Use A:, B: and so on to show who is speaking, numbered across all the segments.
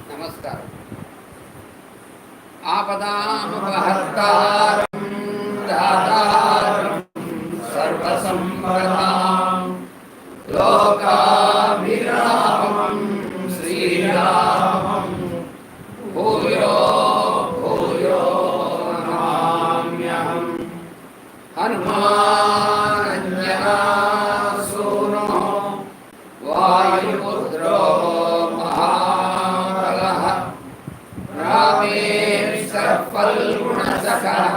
A: नमस्कारम्। आपदानुपहर्तारं दातारं सर्वसम्पदां लोकाभिरामं श्रीरामं भूयो भूयो नमाम्यहम्। हनुमानञ्जनासूनो वायुपुत्रो महाबलः रामेश्वरः फल्गुणसखः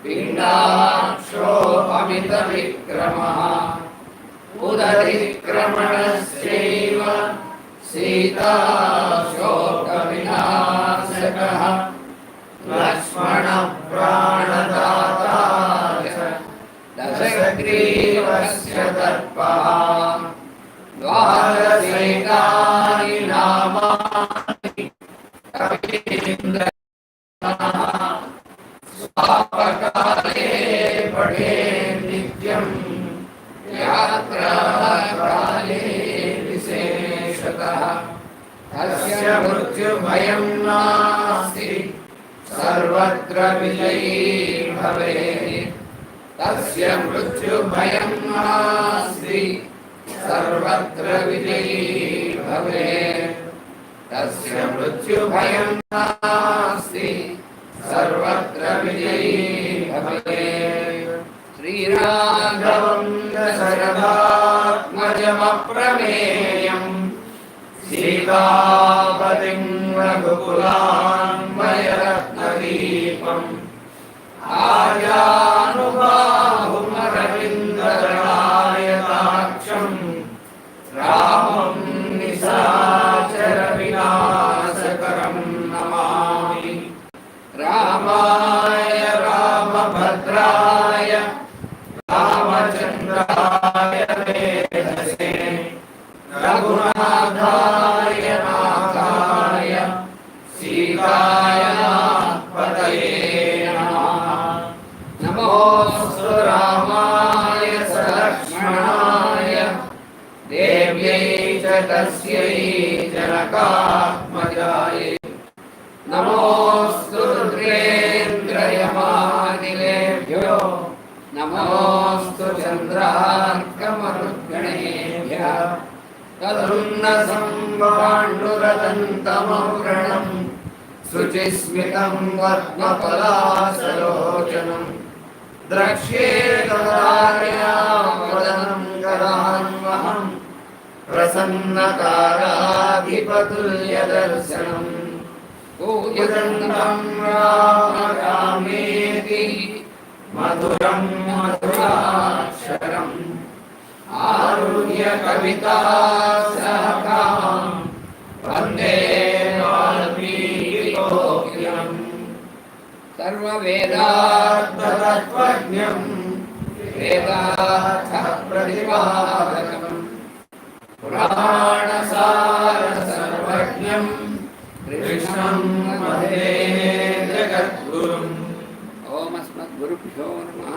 A: पिण्डाक्षो अमितविक्रमः उदधिक्रमणश्चैव सीताशोकविनाशकः लक्ष्मणप्राणदाता दशग्रीवस्य दर्पः द्वादशैकानि नामानि कवीन्द्रः स्वापकाले पठे नित्यं यात्राकाले विशेषतः तस्य मृत्युभयं नास्ति सर्वत्र विजयी भवेत्। तस्य मृत्युभयं नास्ति सर्वत्र विजयी भवेत्। तस्य मृत्युभयं नास्ति सर्वत्र विजयी भवेत्। श्रीराघवं दशरथात्मजमप्रमेयं सीतापतिं रघुकुलान्वयरत्नदीपम् आर्यानुबाहुमरविन्ददलायताक्षं रामं निशाचरविनाशकरं नमामि। रामाय रामभद्राय रामचन्द्राय वेधसे रघुनाथाय नाथाय सीताय पतये नमः। नमोऽस्तु रामाय सलक्ष्मणाय देव्यै च तस्यै जनकात्मजायै। नमोऽस्तु रुद्रेन्द्रयमानिलेभ्यो नमोऽस्तु चन्द्रार्कमरुद्गणेभ्यः। तदुन्नतं पाण्डुरदन्तमौरणं शुचिस्मितं पद्मपलाशलोचनं द्रक्ष्येतदार्यावदनं करान्वहं प्रसन्नकाराधिपतुल्यदर्शनम् पूजन्तं राम रामेति मधुरं मधुराक्षरम् आरुह्य कविता सहकां वन्दे वाल्मीकिकोकिलं सर्ववेदार्थतत्त्वज्ञं वेदार्थप्रतिपादकं पुराणसारसर्वज्ञं कृष्णं वन्दे जगद्गुरुम्। ओम अस्मद्गुरुभ्यो नमः।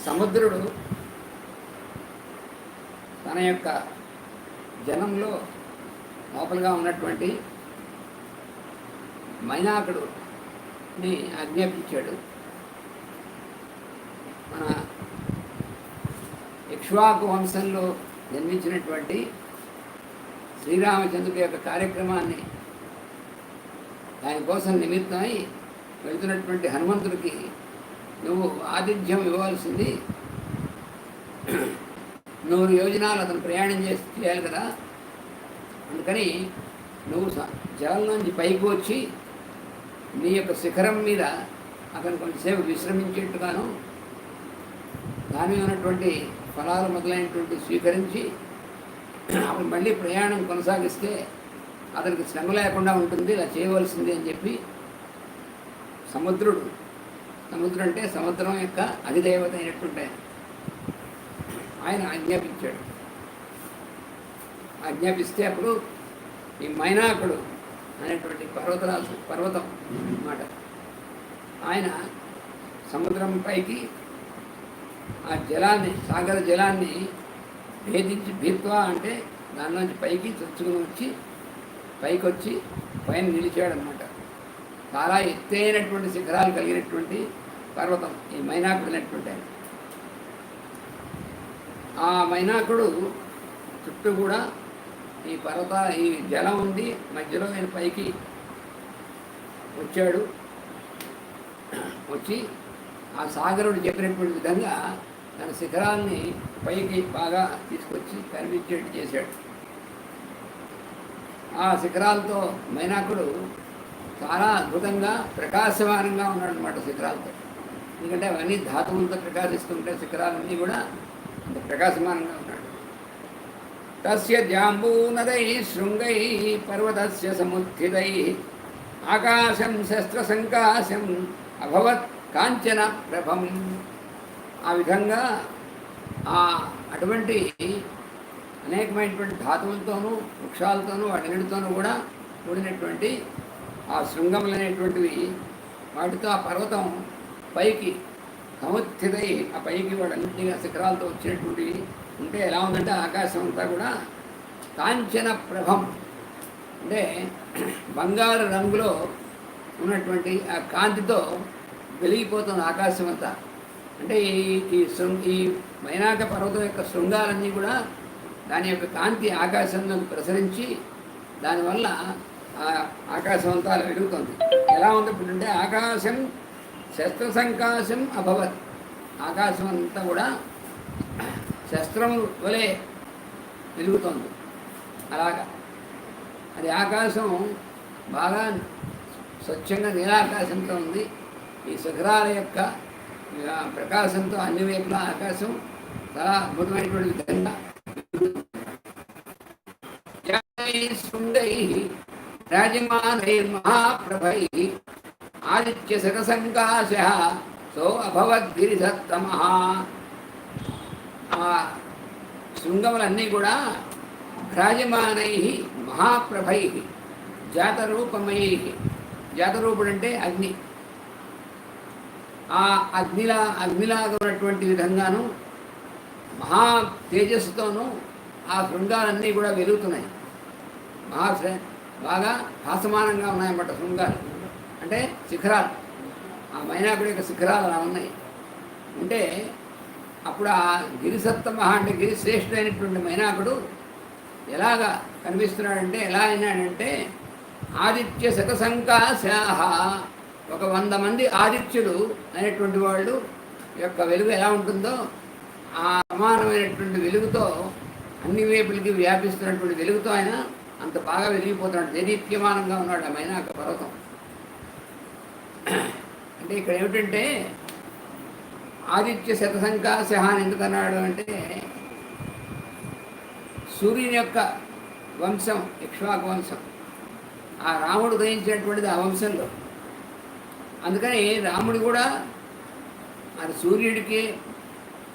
A: సముద్రుడు తన యొక్క జనంలో లోపలగా ఉన్నటువంటి మైనాకుడుని ఆజ్ఞాపించాడు. మన ఇక్ష్వాకు వంశంలో జన్మించినటువంటి శ్రీరామచంద్రుడి యొక్క కార్యక్రమాన్ని దానికోసం నిమిత్తమై వెళ్తున్నటువంటి హనుమంతుడికి నువ్వు ఆతిథ్యం ఇవ్వాల్సింది 100 యోజనాలు అతను ప్రయాణం చేయాలి కదా. అందుకని నువ్వు జలంలోంచి పైకి వచ్చి నీ యొక్క శిఖరం మీద అతను కొంచెంసేపు విశ్రమించేట్టుగాను దాని ఉన్నటువంటి ఫలాలు మొదలైనటువంటి స్వీకరించి అప్పుడు మళ్ళీ ప్రయాణం కొనసాగిస్తే అతనికి శ్రమ లేకుండా ఉంటుంది, ఇలా చేయవలసింది అని చెప్పి సముద్రుడు అంటే సముద్రం యొక్క అధిదేవత అయినటువంటి ఆయన ఆజ్ఞాపించాడు. ఆజ్ఞాపిస్తే అప్పుడు ఈ మైనాకుడు అనేటువంటి పర్వతం అన్నమాట. ఆయన సముద్రం పైకి ఆ జలాన్ని, సాగర జలాన్ని భేదించి, భీత్వా అంటే దానిలోంచి పైకి చొచ్చుకుని వచ్చి పైకి పైన నిలిచాడనమాట. చాలా ఎత్తైనటువంటి శిఖరాలు కలిగినటువంటి పర్వతం ఈ మైనాకుడు అనేటువంటి ఆయన. ఆ మైనాకుడు చుట్టూ కూడా ఈ జలం ఉంది, మధ్యలో ఆయన పైకి వచ్చాడు. వచ్చి ఆ సాగరుడు చెప్పినటువంటి విధంగా తన శిఖరాన్ని పైకి బాగా తీసుకొచ్చి కనిపించేట్టు చేశాడు. ఆ శిఖరాలతో మైనాకుడు చాలా అద్భుతంగా ప్రకాశమానంగా ఉన్నాడు అన్నమాట శిఖరాలతో. ఎందుకంటే అవన్నీ ధాతువులతో ప్రకాశిస్తుంటే శిఖరాలన్నీ కూడా అంత ప్రకాశమానంగా ఉన్నాడు. తస్య జాంబూనదై శృంగై పర్వతస్య సముత్థితై ఆకాశం శస్త్రసంకాశం అభవత్ కాంచన ప్రభం. ఆ విధంగా అటువంటి అనేకమైనటువంటి ధాతువులతోనూ వృక్షాలతోనూ వాటన్నిటితోనూ కూడా కూడినటువంటి ఆ శృంగములు అనేటువంటివి, వాటితో ఆ పర్వతం పైకి సముత్థితై ఆ పైకి వాడన్నింటిగా శిఖరాలతో వచ్చినటువంటివి ఉంటే ఎలా ఉందంటే ఆకాశం అంతా కూడా కాంచన ప్రభం అంటే బంగారు రంగులో ఉన్నటువంటి ఆ కాంతితో వెలిగిపోతుంది ఆకాశం అంతా. అంటే ఈ మైనాక పర్వతం యొక్క శృంగాలన్నీ కూడా దాని యొక్క కాంతి ఆకాశంలో ప్రసరించి దానివల్ల ఆకాశం అంతా వెలుగుతుంది. ఎలా ఉంది ఇప్పుడు అంటే ఆకాశం శస్త్రసంకాశం అభవత్, ఆకాశం అంతా కూడా శస్త్రము వలె వెలుగుతోంది. అలాగా అది ఆకాశం బాగా స్వచ్ఛంగా నీలాకాశంతో ఉంది. ఈ శిఖరాల యొక్క ప్రకాశంతో అన్ని వైపులా ఆకాశం చాలా అద్భుతమైనటువంటి విధంగా శృంగై రాజమానైర్మహాప్రభై ఆదిత్య శతసంకాశ సో అభవద్గిరిసత్తమ. ఆ శృంగములన్నీ కూడా భ్రాజమానై మహాప్రభై జాతరూపమై, జాతరూపుడు అంటే అగ్ని, ఆ అగ్నిలాగా ఉన్నటువంటి విధంగాను మహా తేజస్సుతోనూ ఆ శృంగాలన్నీ కూడా వెలుగుతున్నాయి. బాగా భాసమానంగా ఉన్నాయన్నమాట శృంగాలు అంటే శిఖరాలు. ఆ మైనాకుడి యొక్క శిఖరాలు అలా ఉన్నాయి. ఉంటే అప్పుడు ఆ గిరిసత్తమ అంటే గిరిశ్రేష్ఠుడైనటువంటి మైనాకుడు ఎలాగా కనిపిస్తున్నాడంటే, ఎలా అయినాడంటే ఆదిత్య శతసంకాశాహ, 100 మంది ఆదిత్యులు అనేటువంటి వాళ్ళు యొక్క వెలుగు ఎలా ఉంటుందో ఆ సమానమైనటువంటి వెలుగుతో అన్ని వైపులకి వ్యాపిస్తున్నటువంటి వెలుగుతో ఆయన అంత బాగా వెలిగిపోతున్నాడు. దేదీప్యమానంగా ఉన్నాడు ఆ మైనాక పర్వతం. అంటే ఇక్కడ ఏమిటంటే ఆదిత్య శతసంకాశ అని ఎందుకన్నాడు అంటే సూర్యుని యొక్క వంశం ఇక్ష్వాకు వంశం, ఆ రాముడు ఉదయించినటువంటిది ఆ వంశంలో. అందుకని రాముడు కూడా అది సూర్యుడికి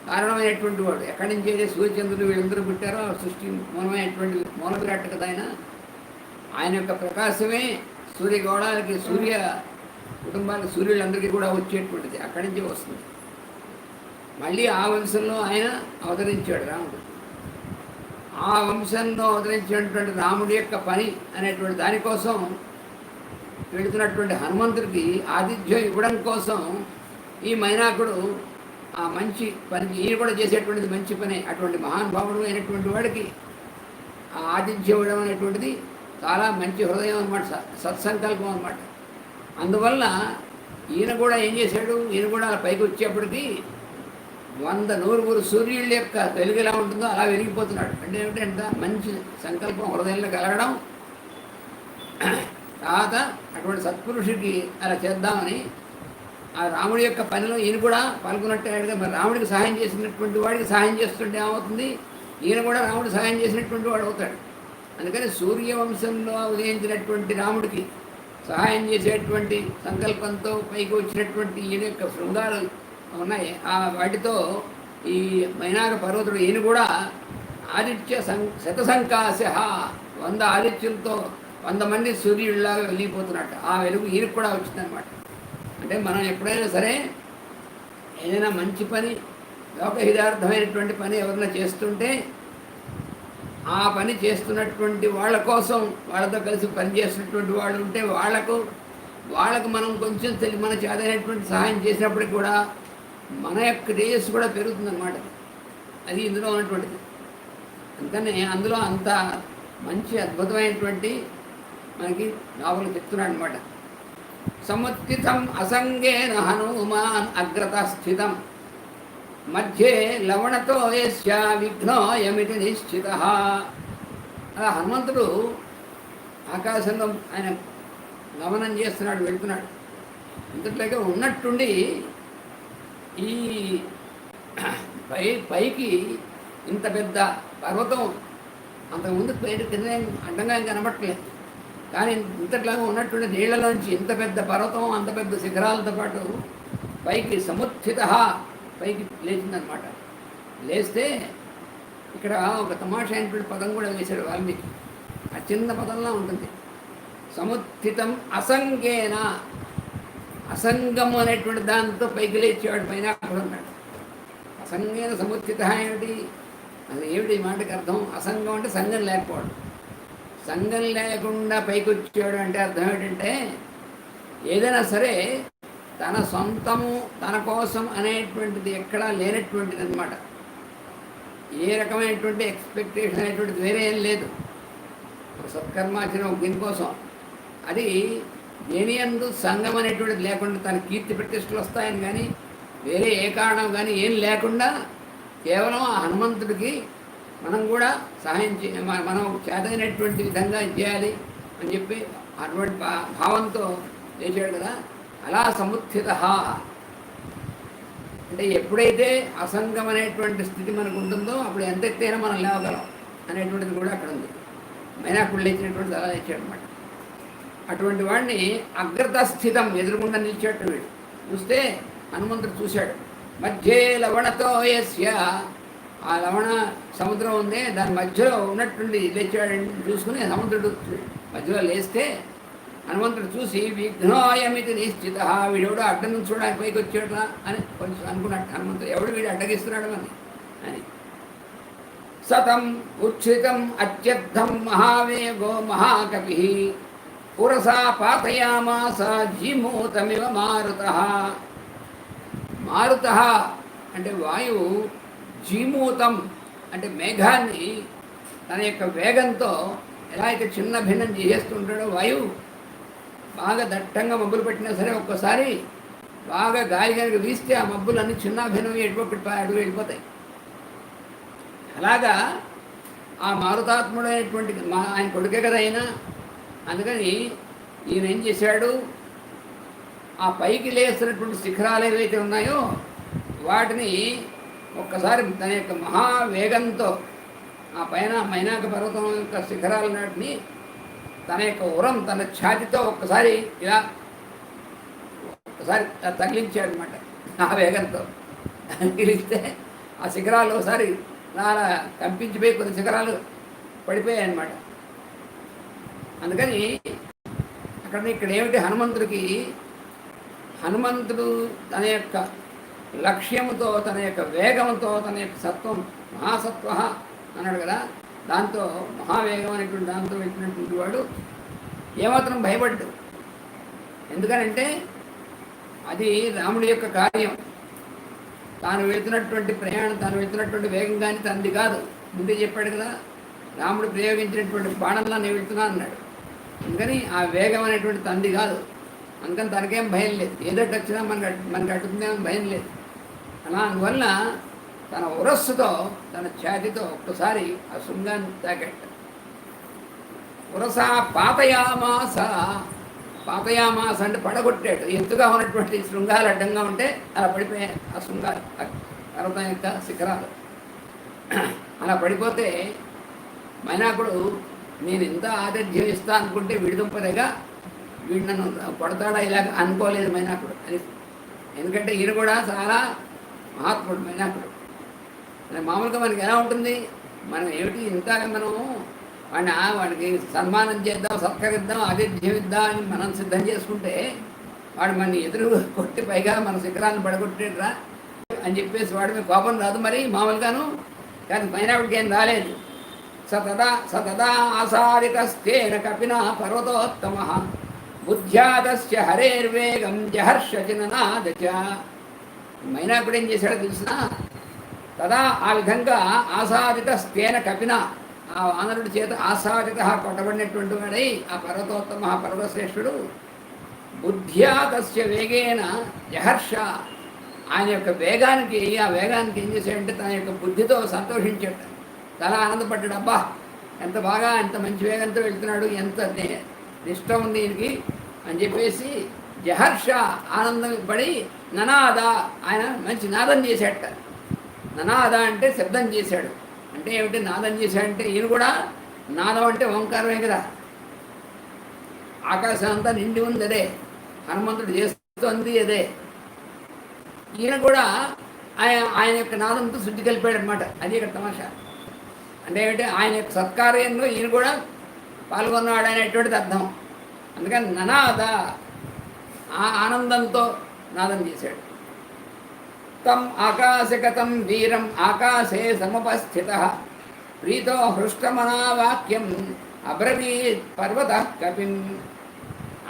A: కారణమైనటువంటి వాడు. ఎక్కడి నుంచి అయితే సూర్యచంద్రులు వీళ్ళందరూ పుట్టారో సృష్టి మూలమైనటువంటి మూల విరాట్ కదా ఆయన యొక్క ప్రకాశమే సూర్యగౌడాలకి, సూర్య కుటుంబానికి, సూర్యులందరికీ కూడా వచ్చేటువంటిది అక్కడి నుంచి వస్తుంది. మళ్ళీ ఆ వంశంలో ఆయన అవతరించాడు రాముడు. ఆ వంశంలో అవతరించినటువంటి రాముడి యొక్క పని అనేటువంటి దానికోసం వెళుతున్నటువంటి హనుమంతుడికి ఆతిథ్యం ఇవ్వడం కోసం ఈ మైనాకుడు ఆ మంచి పని, ఈయన కూడా చేసేటువంటిది మంచి పని. అటువంటి మహానుభావుడు అయినటువంటి వాడికి ఆ ఆతిథ్యం ఇవ్వడం అనేటువంటిది చాలా మంచి హృదయం అనమాట, సత్సంకల్పం అనమాట. అందువల్ల ఈయన కూడా ఏం చేశాడు, ఈయన కూడా పైకి వచ్చేప్పటికీ 100 సూర్యుల యొక్క వెలుగు ఎలా ఉంటుందో అలా వెలిగిపోతున్నాడు. అంటే ఏమిటంటే మంచి సంకల్పం హృదయంలో కలగడం, తర్వాత అటువంటి సత్పురుషుడికి అలా చేద్దామని ఆ రాముడి యొక్క పనిలో ఈయన కూడా పాల్గొన్నట్టు. మరి రాముడికి సహాయం చేసినటువంటి వాడికి సహాయం చేస్తుంటే ఏమవుతుంది, ఈయన కూడా రాముడు సహాయం చేసినటువంటి వాడు అవుతాడు. అందుకని సూర్యవంశంలో ఉదయించినటువంటి రాముడికి సహాయం చేసేటువంటి సంకల్పంతో పైకి వచ్చినటువంటి ఈయన యొక్క శృంగాలు ఉన్నాయి. ఆ వాటితో ఈ మైనాక పర్వతుడు ఈయన కూడా ఆదిత్య శతసంకాశ 100 ఆదిత్యులతో 100 మంది సూర్యుడిలాగా వెళ్ళిపోతున్నట్టు ఆ వెలుగు ఈయనకు కూడా వచ్చిందనమాట. అంటే మనం ఎప్పుడైనా సరే ఏదైనా మంచి పని, లోకహితార్థమైనటువంటి పని ఎవరైనా చేస్తుంటే ఆ పని చేస్తున్నటువంటి వాళ్ళ కోసం, వాళ్ళతో కలిసి పనిచేస్తున్నటువంటి వాళ్ళు ఉంటే వాళ్ళకు మనం కొంచెం మన చేతనైనటువంటి సహాయం చేసినప్పటికి కూడా మన యొక్క తేజస్సు కూడా పెరుగుతుందన్నమాట. అది ఇందులో ఉన్నటువంటిది. అందుకని అందులో అంత మంచి అద్భుతమైనటువంటి మనకి నావలు చెప్తున్నాడు అనమాట. సముత్థితం అసంగేన హనుమాన్ అగ్రత స్థితం మధ్యే లవణతో యస్య విఘ్నోయమితి నిశ్చిత. అలా హనుమంతుడు ఆకాశంలో ఆయన గమనం చేస్తున్నాడు, వెళ్తున్నాడు. ఇంతట్లోకి ఉన్నట్టుండి ఈ పైకి ఇంత పెద్ద పర్వతం అంతకుముందు పైన కింద అడ్డంగా కనబట్టలేదు, కానీ ఇంతట్లాగా ఉన్నటువంటి నీళ్లలోంచి ఇంత పెద్ద పర్వతం, అంత పెద్ద శిఖరాలతో పాటు పైకి సముత్థిత పైకి లేచిందనమాట. లేస్తే ఇక్కడ ఒక తమాషా అయినటువంటి పదం కూడా వేశాడు వాల్మీకి. ఆ చిన్న పదంలా ఉంటుంది. సముత్థితం అసంగేన, అసంగం అనేటువంటి దాంతో పైకి లేచేవాడు పైన అక్కడ ఉన్నాడు. అసంగేన సముత్థిత ఏమిటి? అది ఏమిటి ఈ మాటకి అర్థం? అసంగం అంటే సంగం లేకపోవడం. సంగం లేకుండా పైకి వచ్చాడు అంటే అర్థం ఏంటంటే ఏదైనా సరే తన సొంతము, తన కోసం అనేటువంటిది ఎక్కడా లేనటువంటిది అనమాట. ఏ రకమైనటువంటి ఎక్స్పెక్టేషన్ అనేటువంటిది వేరే ఏం లేదు. ఒక సత్కర్మాచరణ దీనికోసం అది దేని యందు సంఘం అనేటువంటిది లేకుండా తన కీర్తి ప్రతిష్టలు వస్తాయని కానీ వేరే ఏ కారణం కానీ ఏం లేకుండా కేవలం ఆ హనుమంతుడికి మనం కూడా సహాయం మనం చేతైనటువంటి విధంగా చేయాలి అని చెప్పి అటువంటి భావంతో చేశాడు కదా. అలా సముత్థిత అంటే ఎప్పుడైతే అసంగం అనేటువంటి స్థితి మనకు ఉంటుందో అప్పుడు ఎంత ఎత్తైనా మనం లేవగలం అనేటువంటిది కూడా అక్కడ ఉంది. మైనాకుడు లేచినటువంటిది అలా లేచాడు అనమాట. అటువంటి వాడిని అగ్రత స్థితం ఎదురుకుండా నిలిచేట్టు వీడు చూస్తే హనుమంతుడు చూశాడు. మధ్యే లవణతో యస్య, ఆ లవణ సముద్రం ఉంది, దాని మధ్యలో ఉన్నట్టుండి లేచాడని చూసుకుని సముద్రుడు మధ్యలో లేస్తే హనుమంతుడు చూసి విఘ్నోయమితి నిశ్చిత, వీడెవడో అడ్డం నుంచి చూడడానికి పైకి వచ్చాడురా అని కొంచెం అనుకున్నట్టు హనుమంతుడు, ఎవడు వీడు అడ్డగిస్తున్నాడు అని. సతం ఉచ్ఛ్రితం అత్యర్థం మహావేగో మహాకపి పురసా పాతయామాస జీమూతమివ మారుత. మారుత అంటే వాయువు, జీమూతం అంటే మేఘాన్ని తన యొక్క వేగంతో ఎలా అయితే చిన్న భిన్నం చేసేస్తుంటాడో వాయువు, బాగా దట్టంగా మబ్బులు పెట్టినా సరే ఒక్కసారి బాగా గాలి కనుక వీస్తే ఆ మబ్బులన్నీ చిన్న భిన్నం అడుగు వెళ్ళిపోతాయి. అలాగా ఆ మారుతాత్ముడైనటువంటి ఆయన కొడుకే కదా అయినా. అందుకని ఈయన ఏం చేశాడు, ఆ పైకి లేస్తున్నటువంటి శిఖరాలు ఏవైతే ఉన్నాయో వాటిని ఒక్కసారి తన యొక్క మహావేగంతో ఆ పైన మైనాక పర్వతం యొక్క శిఖరాల నాటిని తన యొక్క ఉరం, తన ఛాతితో ఒక్కసారి ఇలా ఒకసారి తగిలించాడు అనమాట. ఆ వేగంతో తగిలిస్తే ఆ శిఖరాలు ఒకసారి అలా కంపించిపోయి కొన్ని శిఖరాలు పడిపోయాయి అన్నమాట. అందుకని ఇక్కడ ఏమిటి, హనుమంతుడు తన యొక్క లక్ష్యముతో, తన యొక్క వేగంతో, తన యొక్క సత్వం, మహాసత్వ అన్నాడు కదా, దాంతో మహావేగం అనేటువంటి దాంతో వెళ్ళినటువంటి వాడు ఏమాత్రం భయపడ్డు. ఎందుకనంటే అది రాముడి యొక్క కార్యం. తాను వెళ్తున్నటువంటి ప్రయాణం, తాను వెళ్తున్నటువంటి వేగం కానీ తనది కాదు. ముందే చెప్పాడు కదా, రాముడు ప్రయోగించినటువంటి బాణంలా నేను వెళ్తున్నా అన్నాడు. అందుకని ఆ వేగం అనేటువంటి తంది కాదు. అందుకని తనకేం భయం లేదు. ఏదోటి వచ్చినా మనకు అట్టుకుందేమో భయం లేదు. అలా అందువల్ల తన ఉరస్సుతో, తన ఛాతితో ఒక్కసారి ఆ శృంగాన్ని తాకాడు. ఉరసా పాతయామాస, పాతయామాస అంటే పడగొట్టాడు. ఎత్తుగా ఉన్నటువంటి శృంగాలు అడ్డంగా ఉంటే అలా పడిపోయాయి ఆ శృంగాలు, పర్వతం యొక్క శిఖరాలు. అలా పడిపోతే మైనాకుడు నేను ఇంత ఆతిథ్యం ఇస్తా అనుకుంటే విడిదుంపదేగా వీడు నన్ను కొడతాడా ఇలాగ అనుకోలేదు మైనాకుడు అని. ఎందుకంటే ఈయన కూడా చాలా మహాత్ముడు మైనాకుడు. మామూలుగా మనకి ఎలా ఉంటుంది, మనం ఏమిటి ఇంతగా మనం వాడికి సన్మానం చేద్దాం, సత్కరిద్దాం, ఆతిథ్యం ఇద్దాం అని మనం సిద్ధం చేసుకుంటే వాడు మన ఎదురు కొట్టి పైగా మన శిఖరాన్ని పడగొట్టేట్రా అని చెప్పేసి వాడి మీద కోపం రాదు మరి మామూలుగాను. కానీ మైనావిడికి ఏం రాలేదు. సతదా ఆసారితస్తేన కపిన పర్వతోత్తమ బుద్ధ్యాదస్య హరేర్వేగం జహర్షచిననాదచ. మైనాకుడు ఏం చేశాడో తెలిసిన తదా ఆ విధంగా ఆసాదితస్తేన కపిన ఆ వానరుడి చేత ఆసాదిత కొట్టబడినటువంటి వాడై ఆ పర్వతోత్తమ పర్వతశ్రేష్ఠుడు బుద్ధ్యా తస్య వేగేన జహర్ష ఆయన యొక్క వేగానికి ఆ వేగానికి ఏం చేశాడంటే తన యొక్క బుద్ధితో సంతోషించాడు, చాలా ఆనందపడ్డాడు. అబ్బా ఎంత బాగా ఎంత మంచి వేగంతో వెళ్తున్నాడు, ఎంత నిష్ట ఉంది దీనికి అని చెప్పేసి జహర్ష ఆనందం పడి ననాద ఆయన మంచి నాదం చేశాడట. ననాద అంటే శబ్దం చేశాడు. అంటే ఏమిటి నాదం చేశాడంటే ఈయన కూడా నాదం అంటే ఓంకారమే కదా, ఆకాశం అంతా నిండి ఉంది అదే, హనుమంతుడు చేస్తుంది అదే. ఈయన కూడా ఆయన యొక్క నాదంతో శుద్ధి కలిపాడు అనమాట. అది ఇక్కడ తమాషా. అంటే ఏమిటి ఆయన యొక్క సత్కార్యంలో ఈయన కూడా పాల్గొన్నాడు అనేటువంటిది అర్థం. అందుకని ననాద ఆ ఆనందంతో నాదం చేశాడు. తం ఆకాశగతం వీరం ఆకాశే సముపస్థిత ప్రీతో హృష్టమనావాక్యం అబ్రవీత్ పర్వత కపిం.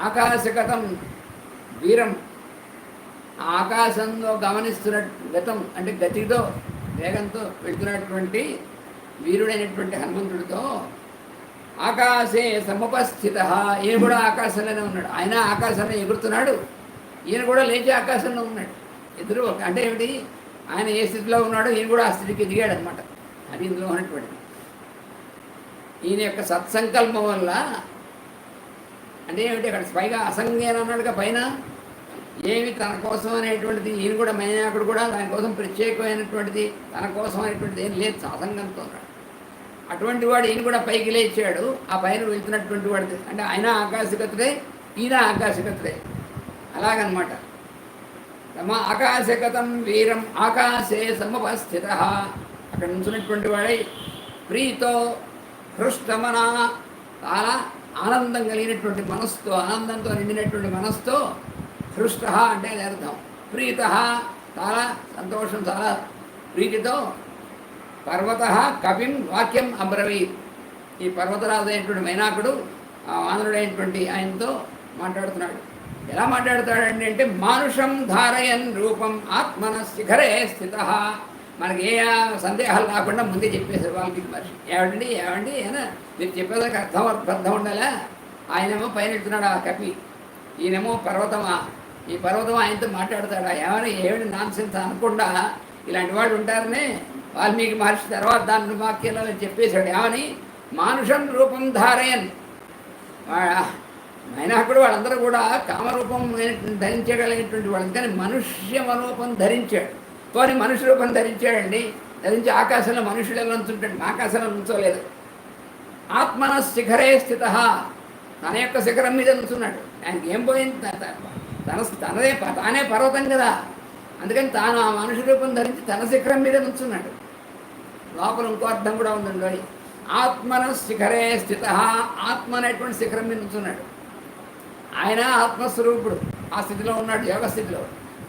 A: ఆకాశగతం వీరం ఆకాశంలో గమనిస్తున్న గతం అంటే గతితో వేగంతో వెళ్తున్నటువంటి వీరుడైనటువంటి హనుమంతుడితో ఆకాశే సముపస్థిత ఈయన కూడా ఆకాశంలోనే ఉన్నాడు. ఆయన ఆకాశంలో ఎగురుతున్నాడు, ఈయన కూడా లేచి ఆకాశంలో ఉన్నాడు. ఇద్దరు అంటే ఏమిటి, ఆయన ఏ స్థితిలో ఉన్నాడో ఈయన కూడా ఆ స్థితికి ఎదిగాడు అనమాట. అది ఇందులో ఉన్నటువంటిది. ఈయన యొక్క సత్సంకల్పం వల్ల అంటే ఏమిటి, అక్కడ పైగా అసంగేన అన్నాడుగా పైన ఏమి తన కోసం అనేటువంటిది ఈయన కూడా మైనాకుడు కూడా దానికోసం ప్రత్యేకమైనటువంటిది తన కోసం అనేటువంటిది ఏం లేదు, అసంగంతో ఉన్నాడు. అటువంటి వాడు ఈయన కూడా పైకి లేచాడు. ఆ పైన వెళ్తున్నటువంటి వాడు అంటే ఆయన ఆకాశగతుడే ఈయన ఆకాశగతుడే అలాగనమాట. తమ ఆకాశగతం వీరం ఆకాశే సముపస్థిత అక్కడ నుంచున్నటువంటి వాడై ప్రీతో హృష్టమన చాలా ఆనందం కలిగినటువంటి మనస్సుతో ఆనందంతో నిండినటువంటి మనస్సుతో హృష్ట అంటే అది అర్థం ప్రీత చాలా సంతోషం చాలా ప్రీతితో పర్వత కపిం వాక్యం అబ్రవీత్. ఈ పర్వతరాజు అయినటువంటి మైనాకుడు ఆ వానరుడైనటువంటి ఆయనతో మాట్లాడుతున్నాడు. ఎలా మాట్లాడతాడండి అంటే మానుషం ధారయన్ రూపం ఆత్మన శిఖరే స్థిత. మనకి ఏ సందేహాలు రాకుండా ముందే చెప్పేశారు వాళ్ళకి మనిషి. ఏమండి ఏనా మీరు చెప్పేదానికి అర్థం ఉండాలా. ఆయనేమో పైన వెళ్తున్నాడు ఆ కపి, ఈయనేమో పర్వతమా, ఈ పర్వతం ఆయనతో మాట్లాడతాడా ఏమిటి నాన్ సెన్స్ అనకుండా ఇలాంటి వాళ్ళు ఉంటారనే వాల్మీకి మహర్షి తర్వాత దాని వాక్యంలో చెప్పేశాడు. ఏమని మానుషం రూపం ధారయన్. మైనాకుడు వాళ్ళందరూ కూడా కామరూపం ధరించగలిగినటువంటి వాళ్ళు, కానీ మనుష్య రూపం ధరించాడు. పోనీ మనుష్య రూపం ధరించాడండి, ధరించి ఆకాశంలో మనుషులు ఎలా ఉంచుంటాడు, ఆకాశంలో ఉంచోలేదు. ఆత్మన శిఖరే స్థిత తన యొక్క శిఖరం మీద ఉంచున్నాడు. ఆయనకి ఏం పోయింది, తానే పర్వతం కదా, అందుకని తాను ఆ మనుషు రూపం ధరించి తన శిఖరం మీద ఉంచున్నాడు. లోపల ఇంకో అర్థం కూడా ఉందండి. ఆత్మన శిఖరే స్థిత ఆత్మ అనేటువంటి శిఖరం మీద ఉంచున్నాడు. ఆయన ఆత్మస్వరూపుడు ఆ స్థితిలో ఉన్నాడు, యోగ స్థితిలో.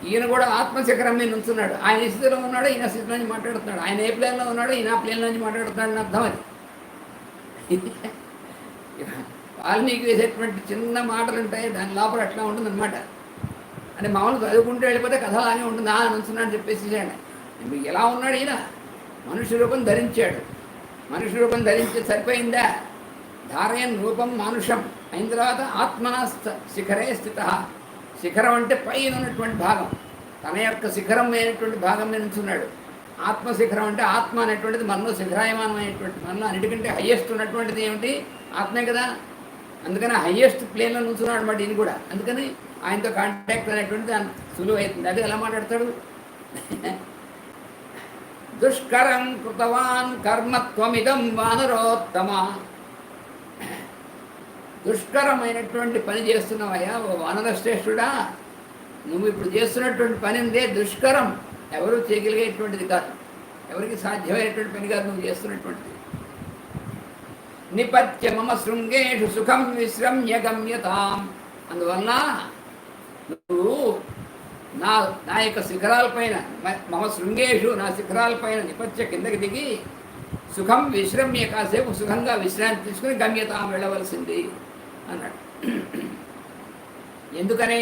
A: ఈయన కూడా ఆత్మశిఖరం మీద ఉంచున్నాడు. ఆయన ఈ స్థితిలో ఉన్నాడు, ఈయన స్థితిలో నుంచి మాట్లాడుతున్నాడు. ఆయన ఏ ప్లేన్లో ఉన్నాడో ఈయన ప్లేన్లో నుంచి మాట్లాడుతున్నాడు అని అర్థం. అది వాల్మీకి వేసేటువంటి చిన్న మాటలు ఉంటాయి, దాని లోపల అట్లా ఉంటుందన్నమాట. అంటే మామూలు చదువుకుంటూ వెళ్ళిపోతే కథ అలాగే ఉంటుంది. నుంచున్నా అని చెప్పేసి ఎలా ఉన్నాడు ఈయన, మనుష్య రూపం ధరించాడు. మనుష్య రూపం ధరించి సరిపోయిందా, ధారయన్ రూపం మానుషం అయిన తర్వాత ఆత్మన శిఖరే స్థిత. శిఖరం అంటే పైన ఉన్నటువంటి భాగం, తన యొక్క శిఖరం అయినటువంటి భాగం మీద ఉంచున్నాడు. ఆత్మశిఖరం అంటే ఆత్మ అనేటువంటిది మనలో శిఖరాయమానం అయినటువంటి, మనలో అన్నిటికంటే హయ్యెస్ట్ ఉన్నటువంటిది ఏమిటి, ఆత్మే కదా. అందుకని హయ్యెస్ట్ ప్లేన్లో నుంచున్నాడు అనమాట ఈయన కూడా. అందుకని ఆయనతో కాంటాక్ట్ అనేటువంటిది సులువు అవుతుంది. అది ఎలా మాట్లాడతాడు, దుష్కరం కృతవాన్ కర్మత్వమిదం వానరోత్తమ. దుష్కరమైనటువంటి పని చేస్తున్నావయ్యా ఓ వానరశ్రేష్ఠుడా, నువ్వు ఇప్పుడు చేస్తున్నటువంటి పని ఉందే దుష్కరం, ఎవరు చేయగలిగేటువంటిది కాదు, ఎవరికి సాధ్యమైనటువంటి పని కాదు నువ్వు చేస్తున్నటువంటిది. నిపత్య మమ శృంగేషు సుఖం విశ్రమ్య గమ్యతాం. అందువల్ల నువ్వు నా నా యొక్క శిఖరాలపైన మమ శృంగేషు నా శిఖరాలపైన నిపత్య కిందకి దిగి సుఖం విశ్రమ్య కాసేపు సుఖంగా విశ్రాంతి తీసుకుని గమ్యతాం వెళ్ళవలసింది అన్నాడు. ఎందుకని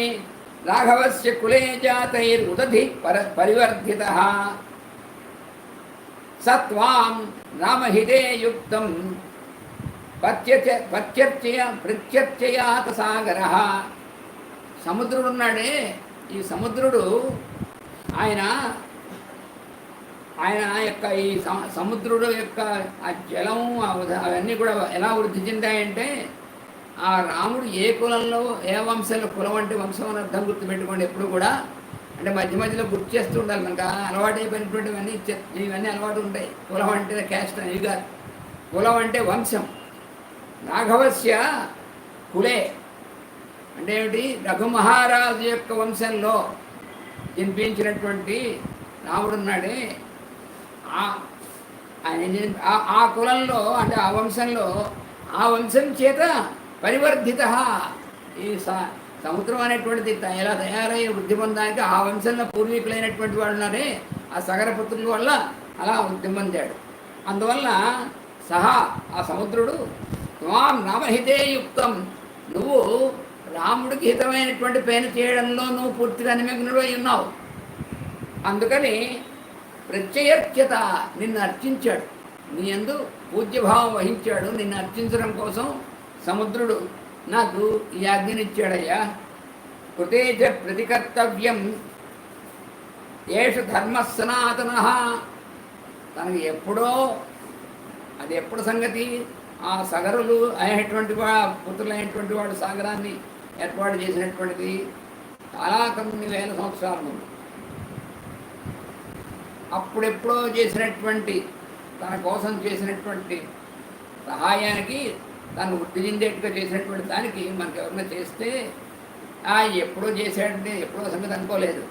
A: రాఘవస్య కులే జాతైరుదధి పరివర్ధిత సత్వాం రామహితే యుక్తం ప్రత్యర్చయాత సాగర. సముద్రుడున్నాడే, ఈ సముద్రుడు ఆయన ఆయన యొక్క ఈ సముద్రుడు యొక్క ఆ జలం అవన్నీ కూడా ఎలా వృద్ధి చెందాయంటే ఆ రాముడు ఏ కులంలో ఏ వంశంలో, కులం అంటే వంశం అని అర్థం గుర్తుపెట్టుకోండి ఎప్పుడు కూడా. అంటే మధ్య మధ్యలో గుర్తు చేస్తూ ఉండాలి, మనకు అలవాటు అయిపోయినటువంటివన్నీ ఇవన్నీ అలవాటు ఉంటాయి. కులం అంటే క్యాస్ట్ అని కాదు, కులం అంటే వంశం. రాఘవస్య కులే అంటే ఏమిటి? రఘుమహారాజు యొక్క వంశంలో జన్మించినటువంటి రాముడున్నాడే, ఆయన ఆ కులంలో అంటే ఆ వంశంలో, ఆ వంశం చేత పరివర్ధిత. ఈ సముద్రం అనేటువంటిది ఎలా తయారై వృద్ధి పొందడానికి ఆ వంశంలో పూర్వీకులైనటువంటి వాళ్ళు ఉన్నారే, ఆ సగరపుత్రుల వల్ల అలా వృద్ధి పొందాడు. అందువల్ల సహా ఆ సముద్రుడు త్వాం రామహితే యుక్తం, నువ్వు రాముడికి హితమైనటువంటి పైన చేయడంలో నువ్వు పూర్తిగా నిమగ్నుడు అయి ఉన్నావు. అందుకని ప్రత్యయర్చ్యత, నిన్ను అర్చించాడు, నీ యందు పూజ్యభావం వహించాడు. నిన్ను అర్చించడం కోసం సముద్రుడు నాకు ఈ ఆజ్ఞనిచ్చాడయ్యా. కృతేజ ప్రతికర్తవ్యం ఏషు ధర్మ సనాతన. తనకి ఎప్పుడో, అది ఎప్పుడు సంగతి? ఆ సగరులు అయినటువంటి పుత్రులైనటువంటి వాడు సాగరాన్ని ఏర్పాటు చేసినటువంటిది చాలా కొన్ని వేల సంవత్సరాల ముందు. అప్పుడెప్పుడో చేసినటువంటి తన కోసం చేసినటువంటి సహాయానికి, తను వృద్ధి చెందేట్టుగా చేసినటువంటి దానికి మనకు ఎవరైనా చేస్తే ఎప్పుడో చేశాడంటే ఎప్పుడో సంగతి అనుకోలేదు.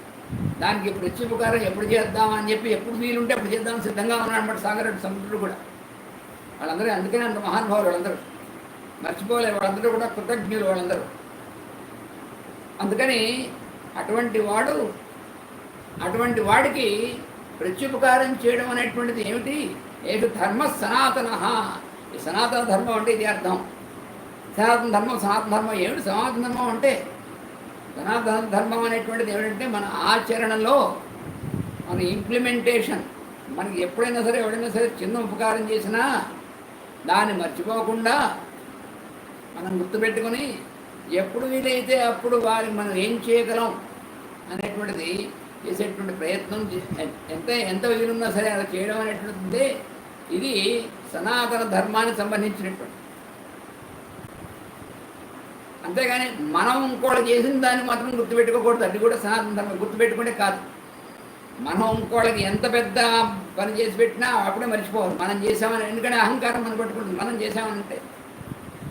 A: దానికి ప్రత్యుపకారం ఎప్పుడు చేద్దామని చెప్పి ఎప్పుడు వీలుంటే అప్పుడు చేద్దామని సిద్ధంగా ఉన్నాడన్నమాట సాగరుడు, సముద్రుడు కూడా. వాళ్ళందరూ అందుకనే అంత మహానుభావులు వాళ్ళందరూ, మర్చిపోలేదు. వాళ్ళందరూ కూడా కృతజ్ఞులు వాళ్ళందరూ. అందుకని అటువంటి వాడికి ప్రత్యుపకారం చేయడం అనేటువంటిది ఏమిటి? ఏడు ధర్మ సనాతన. ఈ సనాతన ధర్మం అంటే ఇది అర్థం. సనాతన ధర్మం ఏమిటి? సనాతన ధర్మం అంటే, సనాతన ధర్మం అనేటువంటిది ఏమిటంటే మన ఆచరణలో, మన ఇంప్లిమెంటేషన్. మనకి ఎప్పుడైనా సరే ఎవడైనా సరే చిన్న ఉపకారం చేసినా దాన్ని మర్చిపోకుండా మనం గుర్తుపెట్టుకొని ఎప్పుడు వీలైతే అప్పుడు వారికి మనం ఏం చేయగలం అనేటువంటిది చేసేటువంటి ప్రయత్నం, ఎంత వీలున్నా సరే అలా చేయడం అనేటువంటిది ఇది సనాతన ధర్మానికి సంబంధించినటువంటి. అంతేగాని మనం ఇంకోటి చేసిన దాన్ని మాత్రం గుర్తుపెట్టుకోకూడదు. అది కూడా సనాతన ధర్మం గుర్తుపెట్టుకుంటే కాదు. మనం ఇంకోళ్ళకి ఎంత పెద్ద పని చేసి పెట్టినా అప్పుడే మర్చిపోవాలి మనం చేసామని. ఎందుకంటే అహంకారం మనం పట్టుకుంటుంది మనం చేసామనంటే.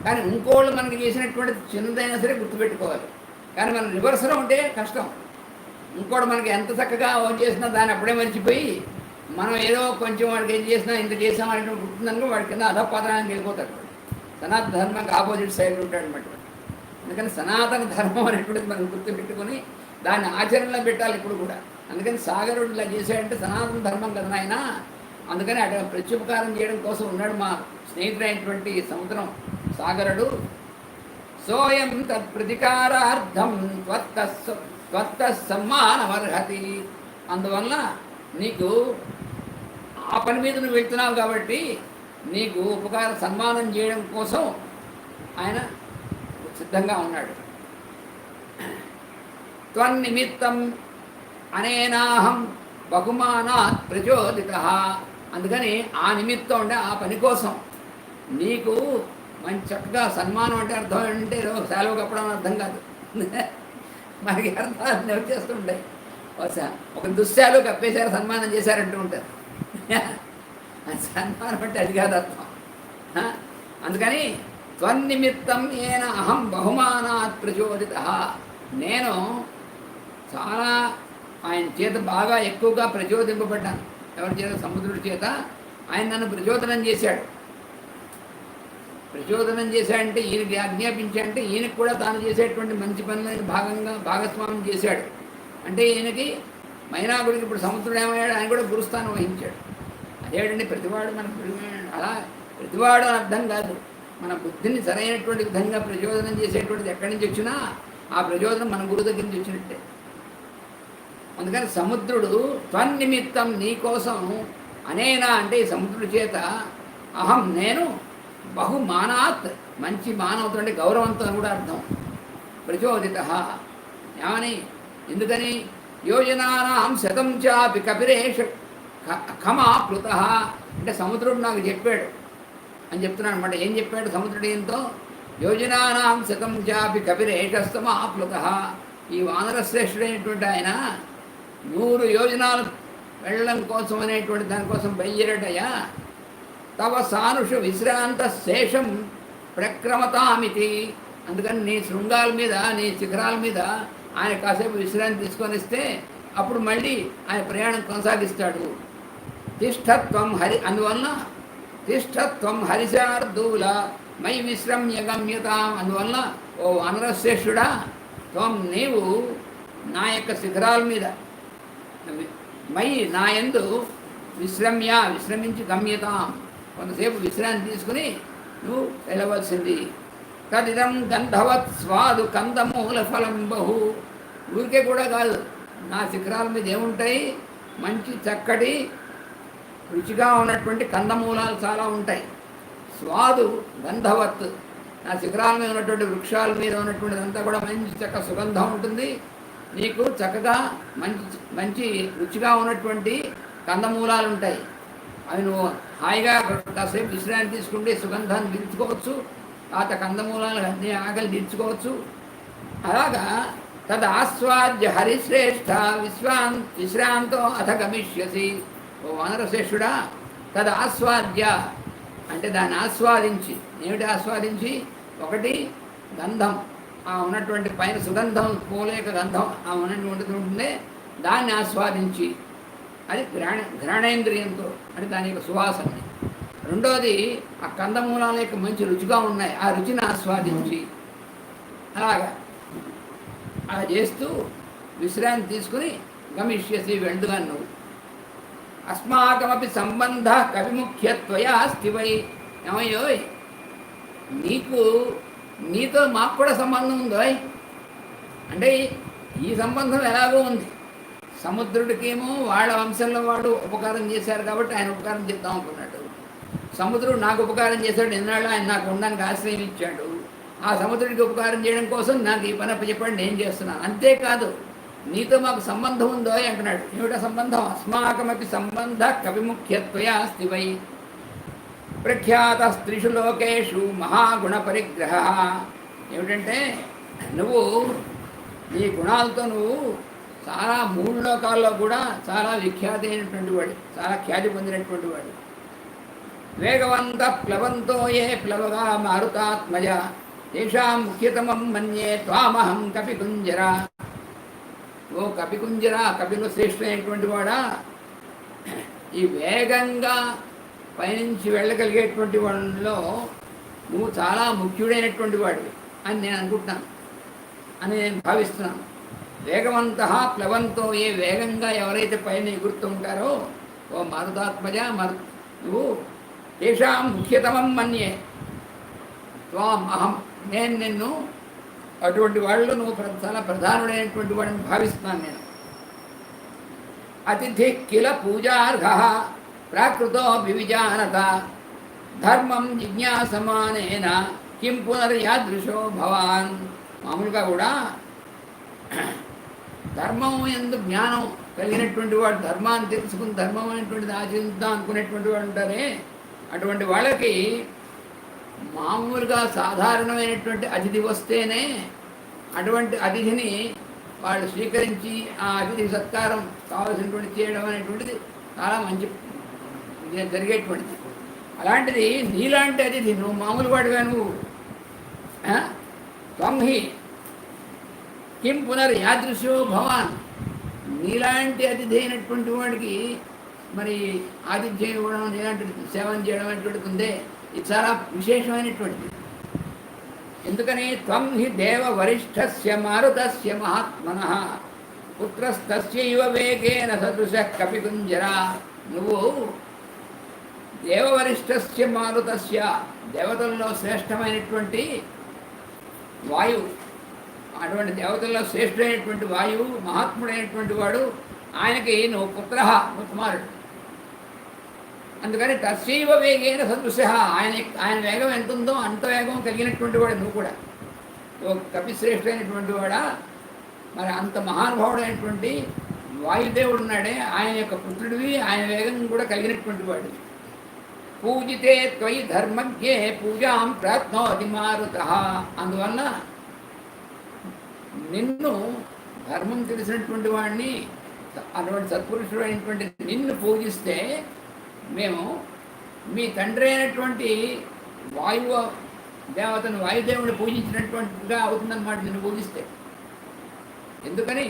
A: కానీ ఇంకోళ్ళు మనకి చేసినటువంటి చిన్నదైనా సరే గుర్తుపెట్టుకోవాలి. కానీ మనం రివర్స్లో ఉంటే కష్టం. ఇంకోటి మనకి ఎంత చక్కగా చేసినా దాన్ని అప్పుడే మర్చిపోయి మనం ఏదో కొంచెం వాడికి ఏం చేసినా ఇంత చేసామని గుర్తుందనుకో వాడి కింద అధపతనానికి వెళ్ళిపోతాడు. సనాతన ధర్మానికి ఆపోజిట్ సైడ్ ఉంటాడు అనమాట. అందుకని సనాతన ధర్మం అనేటువంటిది మనం గుర్తుపెట్టుకొని దాన్ని ఆచరణలో పెట్టాలి ఇప్పుడు కూడా. అందుకని సాగరుడు ఇలా చేశాడంటే సనాతన ధర్మం కదా ఆయన. అందుకని అటు ప్రత్యుపకారం చేయడం కోసం ఉన్నాడు మా స్నేహితుడైనటువంటి సముద్రం సాగరుడు. సోయం తత్ప్రతికారార్థం త్వత్త సమ్మానమర్హతి. అందువల్ల నీకు ఆ పని మీద నువ్వు వెళ్తున్నావు కాబట్టి నీకు ఉపకార సన్మానం చేయడం కోసం ఆయన సిద్ధంగా ఉన్నాడు. త్వన్నిమిత్తం అనేనాహం బహుమానాత్ ప్రచోదిత. అందుకని ఆ నిమిత్తం అంటే ఆ పని కోసం నీకు మంచి చక్కగా సన్మానం అంటే అర్థం ఏంటంటే సెలవు కప్పడం అర్థం కాదు. మనకి అర్థాలు వచ్చేస్తుంటాయి. ఒక దుశ్శాలు కప్పేశారు సన్మానం చేశారంటూ ఉంటారు. సన్మానం అంటే అది కాదు అర్థం. అందుకని త్వన్నిమిత్తం ఏన అహం బహుమానాత్ ప్రచోదిత. నేను చాలా ఆయన చేత బాగా ఎక్కువగా ప్రచోదింపబడ్డాను. ఎవరి చేత? సముద్రుడి చేత ఆయన నన్ను ప్రచోదనం చేశాడు. ప్రచోదనం చేశాడంటే, ఈయనకి ఆజ్ఞాపించాడంటే ఈయనకు కూడా తాను చేసేటువంటి మంచి పనులను భాగస్వామ్యం చేశాడు. అంటే ఈయనకి మైనాకుడికి ఇప్పుడు సముద్రుడు ఏమయ్యాడు, ఆయన కూడా గురుస్థానం వహించాడు. అదేంటండి ప్రతివాడు మన అలా ప్రతివాడు అని అర్థం కాదు. మన బుద్ధిని సరైనటువంటి విధంగా ప్రచోదనం చేసేటువంటిది ఎక్కడి నుంచి వచ్చినా ఆ ప్రచోదనం మన గురువు దగ్గర నుంచి వచ్చినట్టే. అందుకని సముద్రుడు త్వన్నిమిత్తం నీ కోసం అనేనా అంటే ఈ సముద్రుడి చేత అహం నేను బహుమానాత్ మంచి మానవతో అంటే గౌరవంతో కూడా అర్థం. ప్రచోదిత ఏమని ఎందుకని యోజనానాం శతం చాపి కపిరేష ఖమాప్లుత అంటే సముద్రుడు నాకు చెప్పాడు అని చెప్తున్నాడు అనమాట. ఏం చెప్పాడు సముద్రుడు ఏంతో? యోజనానాం శతం చాపి కపిరేషస్తమాప్లుత ఈ వానరశ్రేష్ఠుడైనటువంటి ఆయన 100 యోజనాలు వెళ్ళడం కోసం అనేటువంటి దానికోసం బయలుదేరటయ్యా. తవ సానుషు విశ్రాంత శేషం ప్రక్రమతామితి అందుకని నీ శృంగాల మీద నీ శిఖరాల మీద ఆయన కాసేపు విశ్రాంతి తీసుకొని ఇస్తే అప్పుడు మళ్ళీ ఆయన ప్రయాణం కొనసాగిస్తాడు. తిష్టత్వం అందువలన తిష్టత్వం హరిశార్దూల మై విశ్రమ్య గమ్యతాం అందువలన ఓ వానరశ్రేష్ఠుడా త్వం నీవు నా యొక్క శిఖరాల మీద మై నా యందు విశ్రమించి గమ్యతాం కొంతసేపు విశ్రాంతి తీసుకుని నువ్వు వెళ్ళవలసింది. తదిదం గంధవత్ స్వాదు కందమూల ఫలం బహు ఊరికే కూడా కాదు, నా శిఖరాల మీద ఏముంటాయి మంచి చక్కటి రుచిగా ఉన్నటువంటి కందమూలాలు చాలా ఉంటాయి. స్వాదు గంధవత్ నా శిఖరాల మీద ఉన్నటువంటి వృక్షాల మీద ఉన్నటువంటిదంతా కూడా మంచి చక్క సుగంధం ఉంటుంది. నీకు చక్కగా మంచి రుచిగా ఉన్నటువంటి కందమూలాలు ఉంటాయి. అవి నువ్వు హాయిగా కాసేపు విశ్రాంతి తీసుకుంటే సుగంధాన్ని పీల్చుకోవచ్చు, ఆ కందమూలాలు అన్ని ఆకలి తీర్చుకోవచ్చు. అలాగా తద్ ఆస్వాద్య హరిశ్రేష్ఠ విశ్రాంతో అథ గమిష్యసి ఓ వానరశ్రేష్ఠుడా తద్ ఆస్వాద్య అంటే దాన్ని ఆస్వాదించి ఏమిటి ఆస్వాదించి ఒకటి గంధం ఆ ఉన్నటువంటి పైన సుగంధం పూలేక గంధం ఆ ఉన్నటువంటి ఉంటుందే దాన్ని ఆస్వాదించి అది ఘ్రాణేంద్రియంతో అంటే దాని యొక్క సువాసనని. రెండోది ఆ కందమూలాల యొక్క మంచి రుచిగా ఉన్నాయి ఆ రుచిని ఆస్వాదించి అలాగా అలా చేస్తూ విశ్రాంతి తీసుకుని గమిష్యసి వెళ్దుగా నువ్వు. అస్మాకమపి సంబంధ కవిముఖ్యత్వయా అస్తివై ఏమయ్యో నీతో మాకు కూడా సంబంధం ఉందో అంటే ఈ సంబంధం ఎలాగో ఉంది. సముద్రుడికేమో వాళ్ళ వంశంలో వాడు ఉపకారం చేశారు కాబట్టి ఆయన ఉపకారం చేద్దాం అనుకున్నాడు. సముద్రుడు నాకు ఉపకారం చేశాడు, ఎన్నాళ్ళు ఆయన నాకు ఉండడానికి ఆశ్రయం ఇచ్చాడు. ఆ సముద్రుడికి ఉపకారం చేయడం కోసం నాకు ఈ పని చెప్పండి నేను చేస్తున్నాను. అంతేకాదు నీతో మాకు సంబంధం ఉందో అంటున్నాడు. ఏమిటా సంబంధం? అస్మాకమపి సంబంధ కవిముఖ్యత్వయా అస్తివై ప్రఖ్యాత స్త్రీషు లోకేషు మహాగుణ పరిగ్రహ ఏమిటంటే నువ్వు నీ గుణాలతో నువ్వు చాలా 3 లోకాల్లో కూడా చాలా విఖ్యాతి అయినటువంటి వాడు, చాలా ఖ్యాతి పొందినటువంటి వాడు. వేగవంత ప్లవంతో ఏ ప్లవగా మారుతాత్మజ తేషాం ముఖ్యతమం మన్యే త్వామహం కపికుంజర ఓ కపికుంజర కపిలో శ్రేష్ఠమైనటువంటి వాడా ఈ వేగంగా పైనుంచి వెళ్ళగలిగేటువంటి వాళ్ళలో నువ్వు చాలా ముఖ్యుడైనటువంటి వాడివి అని నేను అనుకుంటున్నాను అని నేను భావిస్తున్నాను. వేగవంత ప్లవంతో ఏ వేగంగా ఎవరైతే పైన ఎగురుతూ ఉంటారో ఓ మరుదాత్మజ నువ్వు తేషాం ముఖ్యతమం మన్యే త్వాం అహం నేను నిన్ను అటువంటి వాళ్ళు నువ్వు చాలా ప్రధానుడైనటువంటి వాడిని భావిస్తున్నాను నేను. అతిథి కిల పూజార్హ ప్రాకృతో వివిజానత ధర్మం జిజ్ఞాసమానేన కిం పునర్యాదృశో భవాన్ మామూలుగా కూడా ధర్మం ఎందు జ్ఞానం కలిగినటువంటి వాడు ధర్మాన్ని తెలుసుకుని ధర్మం అనేటువంటిది ఆచరిద్దాం అనుకునేటువంటి వాడు ఉంటారే అటువంటి వాళ్ళకి మామూలుగా సాధారణమైనటువంటి అతిథి వస్తేనే అటువంటి అతిథిని వాళ్ళు స్వీకరించి ఆ అతిథి సత్కారం కావాల్సినటువంటి చేయడం అనేటువంటిది చాలా మంచి జరిగేటువంటిది. అలాంటిది నీలాంటి అతిథి నువ్వు మామూలు వాడిగా నువ్వు త్వంహి కిం పునర్యాదృశో భవాన్ నీలాంటి అతిథి అయినటువంటి వాడికి మరి ఆతిథ్యం ఇవ్వడం నీలాంటి సేవన చేయడం అనేటువంటిది ఉందే ఇది చాలా విశేషమైనటువంటిది. ఎందుకని త్వం హి దేవ వరిష్ఠస్య మారుతస్య మహాత్మనః పుత్రస్తస్యైవ వేగేన సదృశః కపికుంజరా. నువ్వు దేవవరిష్ఠస్య మారుతస్య, దేవతల్లో శ్రేష్టమైనటువంటి వాయువు, అటువంటి దేవతల్లో శ్రేష్ఠమైనటువంటి వాయువు, మహాత్ముడైనటువంటి వాడు, ఆయనకి నువ్వు పుత్ర, కుమారుడు. అందుకని తస్యైవ వేగేన సదృశ, ఆయన వేగం ఎంత ఉందో అంత వేగం కలిగినటువంటి వాడు నువ్వు కూడా. నువ్వు కపిశ్రేష్ఠమైనటువంటి వాడా, మరి అంత మహానుభావుడైనటువంటి వాయుదేవుడు ఉన్నాడే, ఆయన యొక్క పుత్రుడివి, ఆయన వేగం కూడా కలిగినటువంటి వాడు. పూజితే త్వయి ధర్మజ్ఞే పూజాం ప్రాప్నోతి మారుతః. అందువల్ల నిన్ను ధర్మం తెలిసినటువంటి వాడిని, అటువంటి సత్పురుషుడు అయినటువంటి నిన్ను పూజిస్తే మేము మీ తండ్రి అయినటువంటి వాయువు దేవతను, వాయుదేవుని పూజించినటువంటిగా అవుతుందన్నమాట నిన్ను పూజిస్తే. ఎందుకని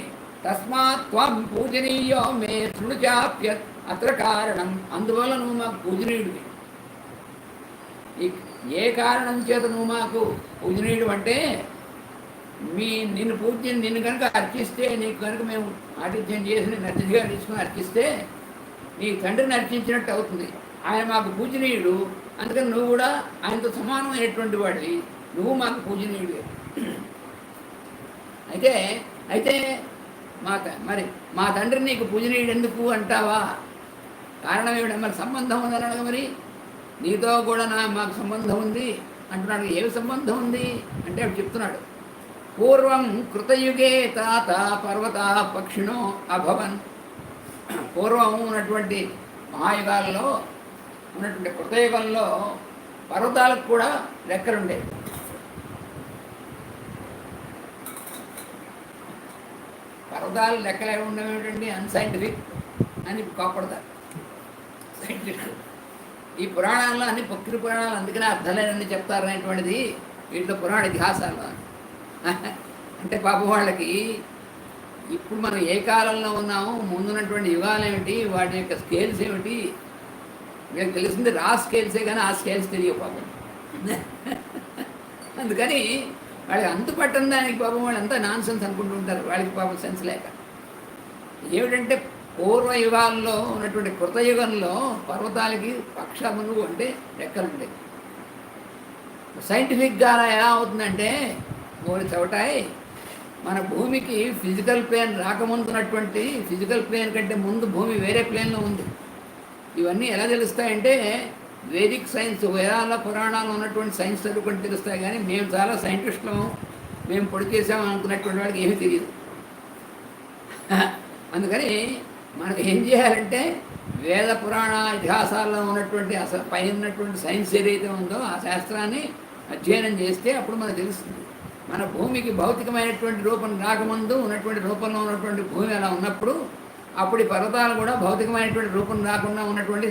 A: తస్మాత్ త్వం పూజనీయో మే శృణుచాప్య అత్ర కారణం. అందువల్ల నువ్వు మాకు పూజనీయుడివి. ఏ కారణం చేత నువ్వు మాకు పూజనీయుడు అంటే, నిన్ను కనుక అర్చిస్తే, నీకు కనుక మేము ఆతిథ్యం చేసి నిన్ను అతిథిగా తీసుకుని అర్చిస్తే నీ తండ్రిని అర్చించినట్టు అవుతుంది. ఆయన మాకు పూజనీయుడు, అందుకని నువ్వు కూడా ఆయనతో సమానమైనటువంటి వాడివి, నువ్వు మాకు పూజనీయుడివి. అయితే మరి మా తండ్రి నీకు పూజనీయుడు ఎందుకు అంటావా? కారణం ఏమిటి? మరి సంబంధం ఉందని అడగ. మరి నీతో కూడా మాకు సంబంధం ఉంది అంటున్నాడు. ఏమి సంబంధం ఉంది అంటే అప్పుడు చెప్తున్నాడు. పూర్వం కృతయుగే తాత పర్వత పక్షిణో అభవన్. పూర్వం ఉన్నటువంటి మహాయుగాల్లో, ఉన్నటువంటి కృతయుగంలో పర్వతాలకు కూడా రెక్కలుండేవి. పర్వతాలు లెక్కలు ఏమి ఉండవు ఏమిటండి, అన్సైంటిఫిక్ అని కోపడతారు సైంటిస్టులు. ఈ పురాణాల్లో అన్ని పక్షి పురాణాలు అందుకనే అర్థలేనని చెప్తారనేటువంటిది వీటిలో పురాణ ఇతిహాసాలు. అంటే పాపం వాళ్ళకి ఇప్పుడు మనం ఏ కాలంలో ఉన్నామో, ముందున్నటువంటి యుగాలు ఏమిటి, వాటి యొక్క స్కేల్స్ ఏమిటి, వీళ్ళకి తెలిసింది రా స్కేల్సే కానీ ఆ స్కేల్స్ తెలియవు పాపం. అందుకని వాళ్ళకి అంతు పట్టని దానికి పాపం వాళ్ళు అంతా నాన్ సెన్స్ అనుకుంటుంటారు. వాళ్ళకి పాపం సెన్స్ లేక. ఏమిటంటే పూర్వయుగాల్లో ఉన్నటువంటి కృతయుగంలో పర్వతాలకి పక్షములు అంటే రెక్కలుంటాయి. సైంటిఫిక్గా ఎలా అవుతుందంటే, మూడు చవటాయి మన భూమికి ఫిజికల్ ప్లేన్ రాకముందున్నటువంటి ఫిజికల్ ప్లేన్ కంటే ముందు భూమి వేరే ప్లేన్లో ఉంది. ఇవన్నీ ఎలా తెలుస్తాయంటే వేదిక్ సైన్స్, వేదాల పురాణాలు ఉన్నటువంటి సైన్స్ చదువుకొని తెలుస్తాయి. కానీ మేము చాలా సైంటిస్టులము, మేము పొడి చేసాము అనుకున్నటువంటి వాడికి ఏమీ తెలియదు. అందుకని మనకు ఏం చేయాలంటే వేద పురాణ ఇతిహాసాల్లో ఉన్నటువంటి అసలు పైన ఉన్నటువంటి సైన్స్ ఏదైతే ఉందో ఆ శాస్త్రాన్ని అధ్యయనం చేస్తే అప్పుడు మనకు తెలుస్తుంది. మన భూమికి భౌతికమైనటువంటి రూపం రాకముందు ఉన్నటువంటి రూపంలో ఉన్నటువంటి భూమి అలా ఉన్నప్పుడు, అప్పుడు ఈ పర్వతాలు కూడా భౌతికమైనటువంటి రూపం రాకుండా ఉన్నటువంటి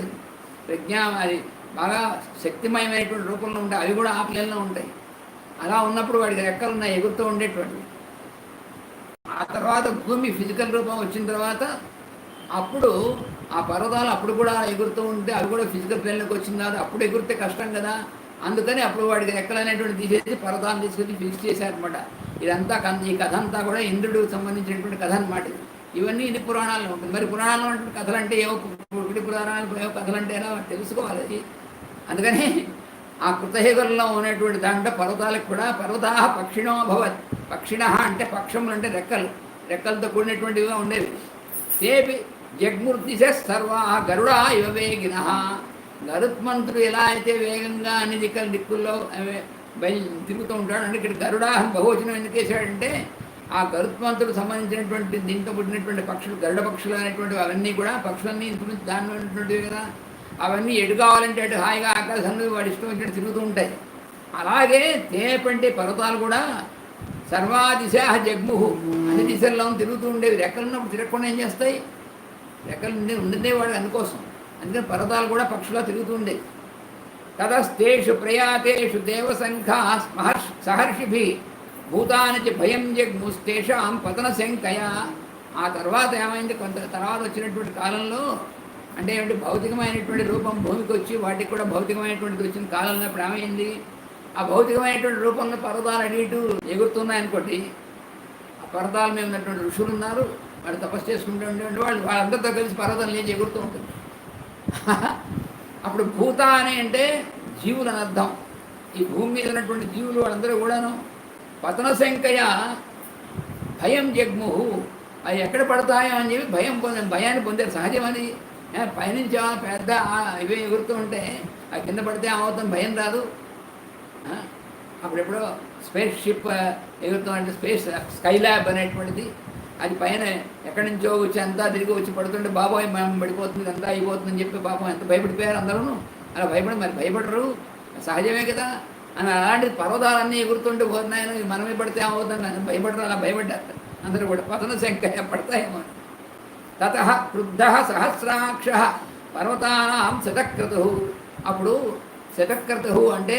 A: అది బాగా శక్తిమయమైనటువంటి రూపంలో ఉంటాయి. అవి కూడా ఆ ప్లేన్లో ఉంటాయి. అలా ఉన్నప్పుడు వాడికి రెక్కలున్నాయి, ఎగురుతూ ఉండేటువంటివి. ఆ తర్వాత భూమి ఫిజికల్ రూపం వచ్చిన తర్వాత అప్పుడు ఆ పర్వతాలు అప్పుడు కూడా ఎగురుతూ ఉంటే అవి కూడా ఫిజికల్ ప్లేన్లోకి వచ్చింది కాదు. అప్పుడు ఎగురితే కష్టం కదా, అందుకని అప్పుడు వాడికి రెక్కలనేటువంటి తీసేసి పర్వతాన్ని తీసుకొచ్చి ఫిక్స్ చేశారనమాట. ఇదంతా ఈ కథ అంతా కూడా ఇంద్రుడికి సంబంధించినటువంటి కథ అనమాట. ఇవన్నీ ఇది పురాణాల్లో ఉంటుంది. మరి పురాణాల్లో ఉన్నటువంటి కథలు అంటే ఏవో పురాణాలు, ఏవో కథలు అంటే ఎలా తెలుసుకోవాలి అది. అందుకని ఆ కృతయుగంలో ఉన్నటువంటి దాంట్లో పర్వతాలకు కూడా పర్వతా పక్షిణో భవత్. పక్షిణ అంటే పక్షములు అంటే రెక్కలు, రెక్కలతో కూడినటువంటివిగా ఉండేవి. తేపి జగ్మూర్తిశ సర్వా గరుడా ఇవ వేగిన. గరుత్మంతుడు ఎలా అయితే వేగంగా అన్ని దిక్కుల్లో తిరుగుతూ ఉంటాడు అంటే ఇక్కడ గరుడా బహువచనం ఎందుకు వేశాడంటే ఆ గరుత్మంతుడు సంబంధించినటువంటి దీంతో పుట్టినటువంటి పక్షులు, గరుడ పక్షులు అనేటువంటివి అవన్నీ కూడా పక్షులన్నీ ఇంటి దానిలో ఉన్నటువంటివి కదా. అవన్నీ ఎటు కావాలంటే అటు హాయిగా ఆకాశంలో వాడి ఇష్టం వచ్చినట్టు తిరుగుతూ ఉంటాయి. అలాగే తేపంటే పర్వతాలు కూడా సర్వాదిశ జగ్ముహు, అన్ని దిశల్లో తిరుగుతూ ఉండేవి. రెక్కలున్నప్పుడు తిరగకుండా ఏం చేస్తాయి? రెక్కలు ఉండే వాడు అందుకోసం. అందుకని పర్వతాలు కూడా పక్షులా తిరుగుతూ ఉండేవి. తదస్తేషు ప్రయాతేషు దేవసంఖా సహర్షిభి భూతానికి భయం జగ్ముస్తేషాం పతన శంకయ. ఆ తర్వాత ఏమైంది, కొంత తర్వాత వచ్చినటువంటి కాలంలో అంటే ఏమిటి, భౌతికమైనటువంటి రూపం భూమికి వచ్చి వాటికి కూడా భౌతికమైనటువంటిది వచ్చిన కాలంలో ఇప్పుడు ఏమైంది, ఆ భౌతికమైనటువంటి రూపంలో పర్వతాలు అటు ఇటు ఎగురుతున్నాయనుకోండి, ఆ పర్వతాల మీద ఉన్నటువంటి ఋషులు ఉన్నారు, వాళ్ళు తపస్సు చేసుకుంటూ ఉండేటువంటి వాళ్ళు, వాళ్ళందరితో కలిసి పర్వతం లేచి ఎగురుతూ ఉంటుంది. అప్పుడు భూత అని అంటే జీవులు అని అర్థం. ఈ భూమి మీద ఉన్నటువంటి జీవులు వాళ్ళందరూ కూడాను పతన సంఖ్య భయం జగ్ముహు, అవి ఎక్కడ పడతాయో అని చెప్పి భయాన్ని పొందారు. సహజమని పైనుంచి పెద్ద ఇవే ఎగురుతూ ఉంటే అవి కింద పడితే ఏమవుతుంది, భయం రాదు. అప్పుడెప్పుడో స్పేస్ షిప్ ఎగురుతూ అంటే స్కై ల్యాబ్ అనేటువంటిది, అది పైన ఎక్కడి నుంచో వచ్చి అంతా తిరిగి వచ్చి పడుతుంటే బాబాయ్ మేము పడిపోతుంది అంతా అయిపోతుందని చెప్పి పాపం ఎంత భయపడిపోయారు అందరూ. అలా మరి భయపడరు, సహజమే కదా అని. అలాంటి పర్వతాలన్నీ ఎగురుతుంటే పోతున్నాయని మనమే పడితే ఏమవుతుంది అని భయపడరు, అలా భయపడ్డారు అందరూ కూడా. పతన సంఖ్య పడతాయేమో. తత క్రుద్ధ సహస్రాక్ష పర్వతానాం శతక్రతు. అప్పుడు శతక్రతు అంటే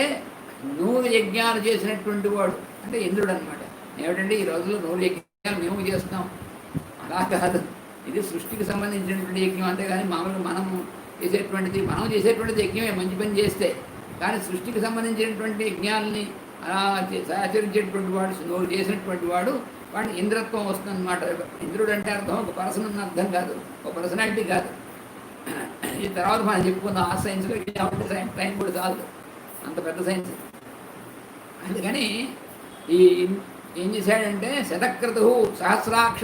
A: 100 యజ్ఞాలు చేసినటువంటి వాడు అంటే ఇంద్రుడు అనమాట. ఏమిటంటే ఈ రోజుల్లో 100 యజ్ఞాలు మేము చేస్తున్నాం, అలా కాదు, ఇది సృష్టికి సంబంధించినటువంటి యజ్ఞం. అంతేగాని మామూలుగా మనం చేసేటువంటిది యజ్ఞమే మంచి పని చేస్తే. కానీ సృష్టికి సంబంధించినటువంటి యజ్ఞాలని అలా ఆచరించేటువంటి వాడు, 100 చేసినటువంటి వాడు, వాడికి ఇంద్రత్వం వస్తుందన్నమాట. ఇంద్రుడు అంటే అర్థం ఒక పర్సన్ అన్న అర్థం కాదు, ఒక పర్సనాలిటీ కాదు. ఈ తర్వాత మనం చెప్పుకుందాం, ఆ సైన్స్లో టైం కూడా చాలు, అంత పెద్ద సైన్స్. అందుకని ఏం చేశాడంటే శతక్రతు సహస్రాక్ష,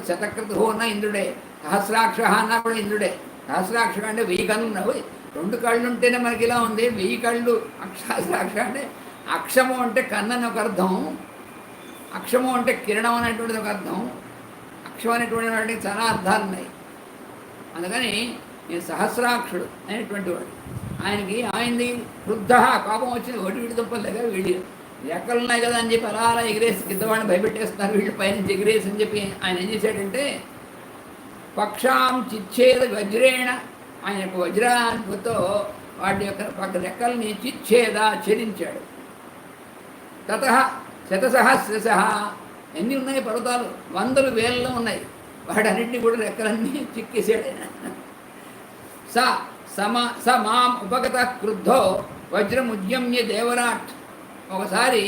A: శతక్రతు అన్న ఇంద్రుడే, సహస్రాక్ష అన్నా కూడా ఇంద్రుడే. సహస్రాక్ష అంటే 1000 కళ్ళు ఉన్నవి, 2 కళ్ళు ఉంటేనే మనకి ఇలా ఉంది, 1000 కళ్ళు. సహస్రాక్ష అంటే అక్షము అంటే కన్నని ఒక అర్థం, అక్షము అంటే కిరణం అనేటువంటిది ఒక అర్థం. అక్షం అనేటువంటి వాటికి చాలా అర్థాలు ఉన్నాయి. అందుకని నేను సహస్రాక్షుడు అనేటువంటి వాడు. ఆయనకి ఆయనది క్రుద్ధ, కోపం వచ్చింది, ఒకటి వీడి తప్పలేక వీడి రెక్కలు ఉన్నాయి కదా అని చెప్పి అలా ఎగిరేసి కిందవాడిని భయపెట్టేస్తున్నారు వీళ్ళు, పైనుంచి ఎగిరేసి అని చెప్పి ఆయన ఏం చేశాడంటే పక్షాం చిచ్ఛేద వజ్రేణ, ఆయన యొక్క వజ్రాతో వాటి యొక్క రెక్కల్ని ఛేదించాడు. తత శతసహస్రశ, ఎన్ని ఉన్నాయి పర్వతాలు, 100 వేలలో ఉన్నాయి, వాటన్నింటినీ కూడా రెక్కలన్నీ చిక్కేసాడు ఆయన. స మాం ఉపగత క్రుద్ధో వజ్రముద్యమ్య దేవరాట్. ఒకసారి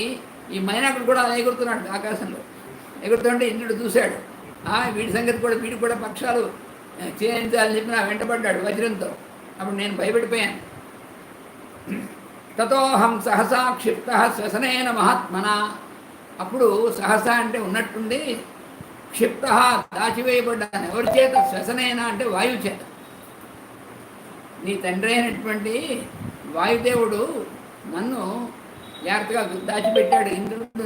A: ఈ మైనాకుడు కూడా అలా ఎగురుతున్నాడు ఆకాశంలో, ఎగురుతుంటే ఇంద్రుడు చూశాడు. వీడి సంగతి కూడా, వీడికి కూడా పక్షాలు చేయించాలని చెప్పి నా వెంటబడ్డాడు వజ్రంతో. అప్పుడు నేను భయపడిపోయాను. తతోహం సహసా క్షిప్త శ్వసనేన మహాత్మన. అప్పుడు సహస అంటే ఉన్నట్టుండి, క్షిప్త దాచివేయబడ్డాను. ఎవరి చేత? శ్వసనేన అంటే వాయువు చేత. నీ తండ్రి అయినటువంటి వాయుదేవుడు నన్ను జాగ్రత్తగా దాచిపెట్టాడు, ఇంద్రుడు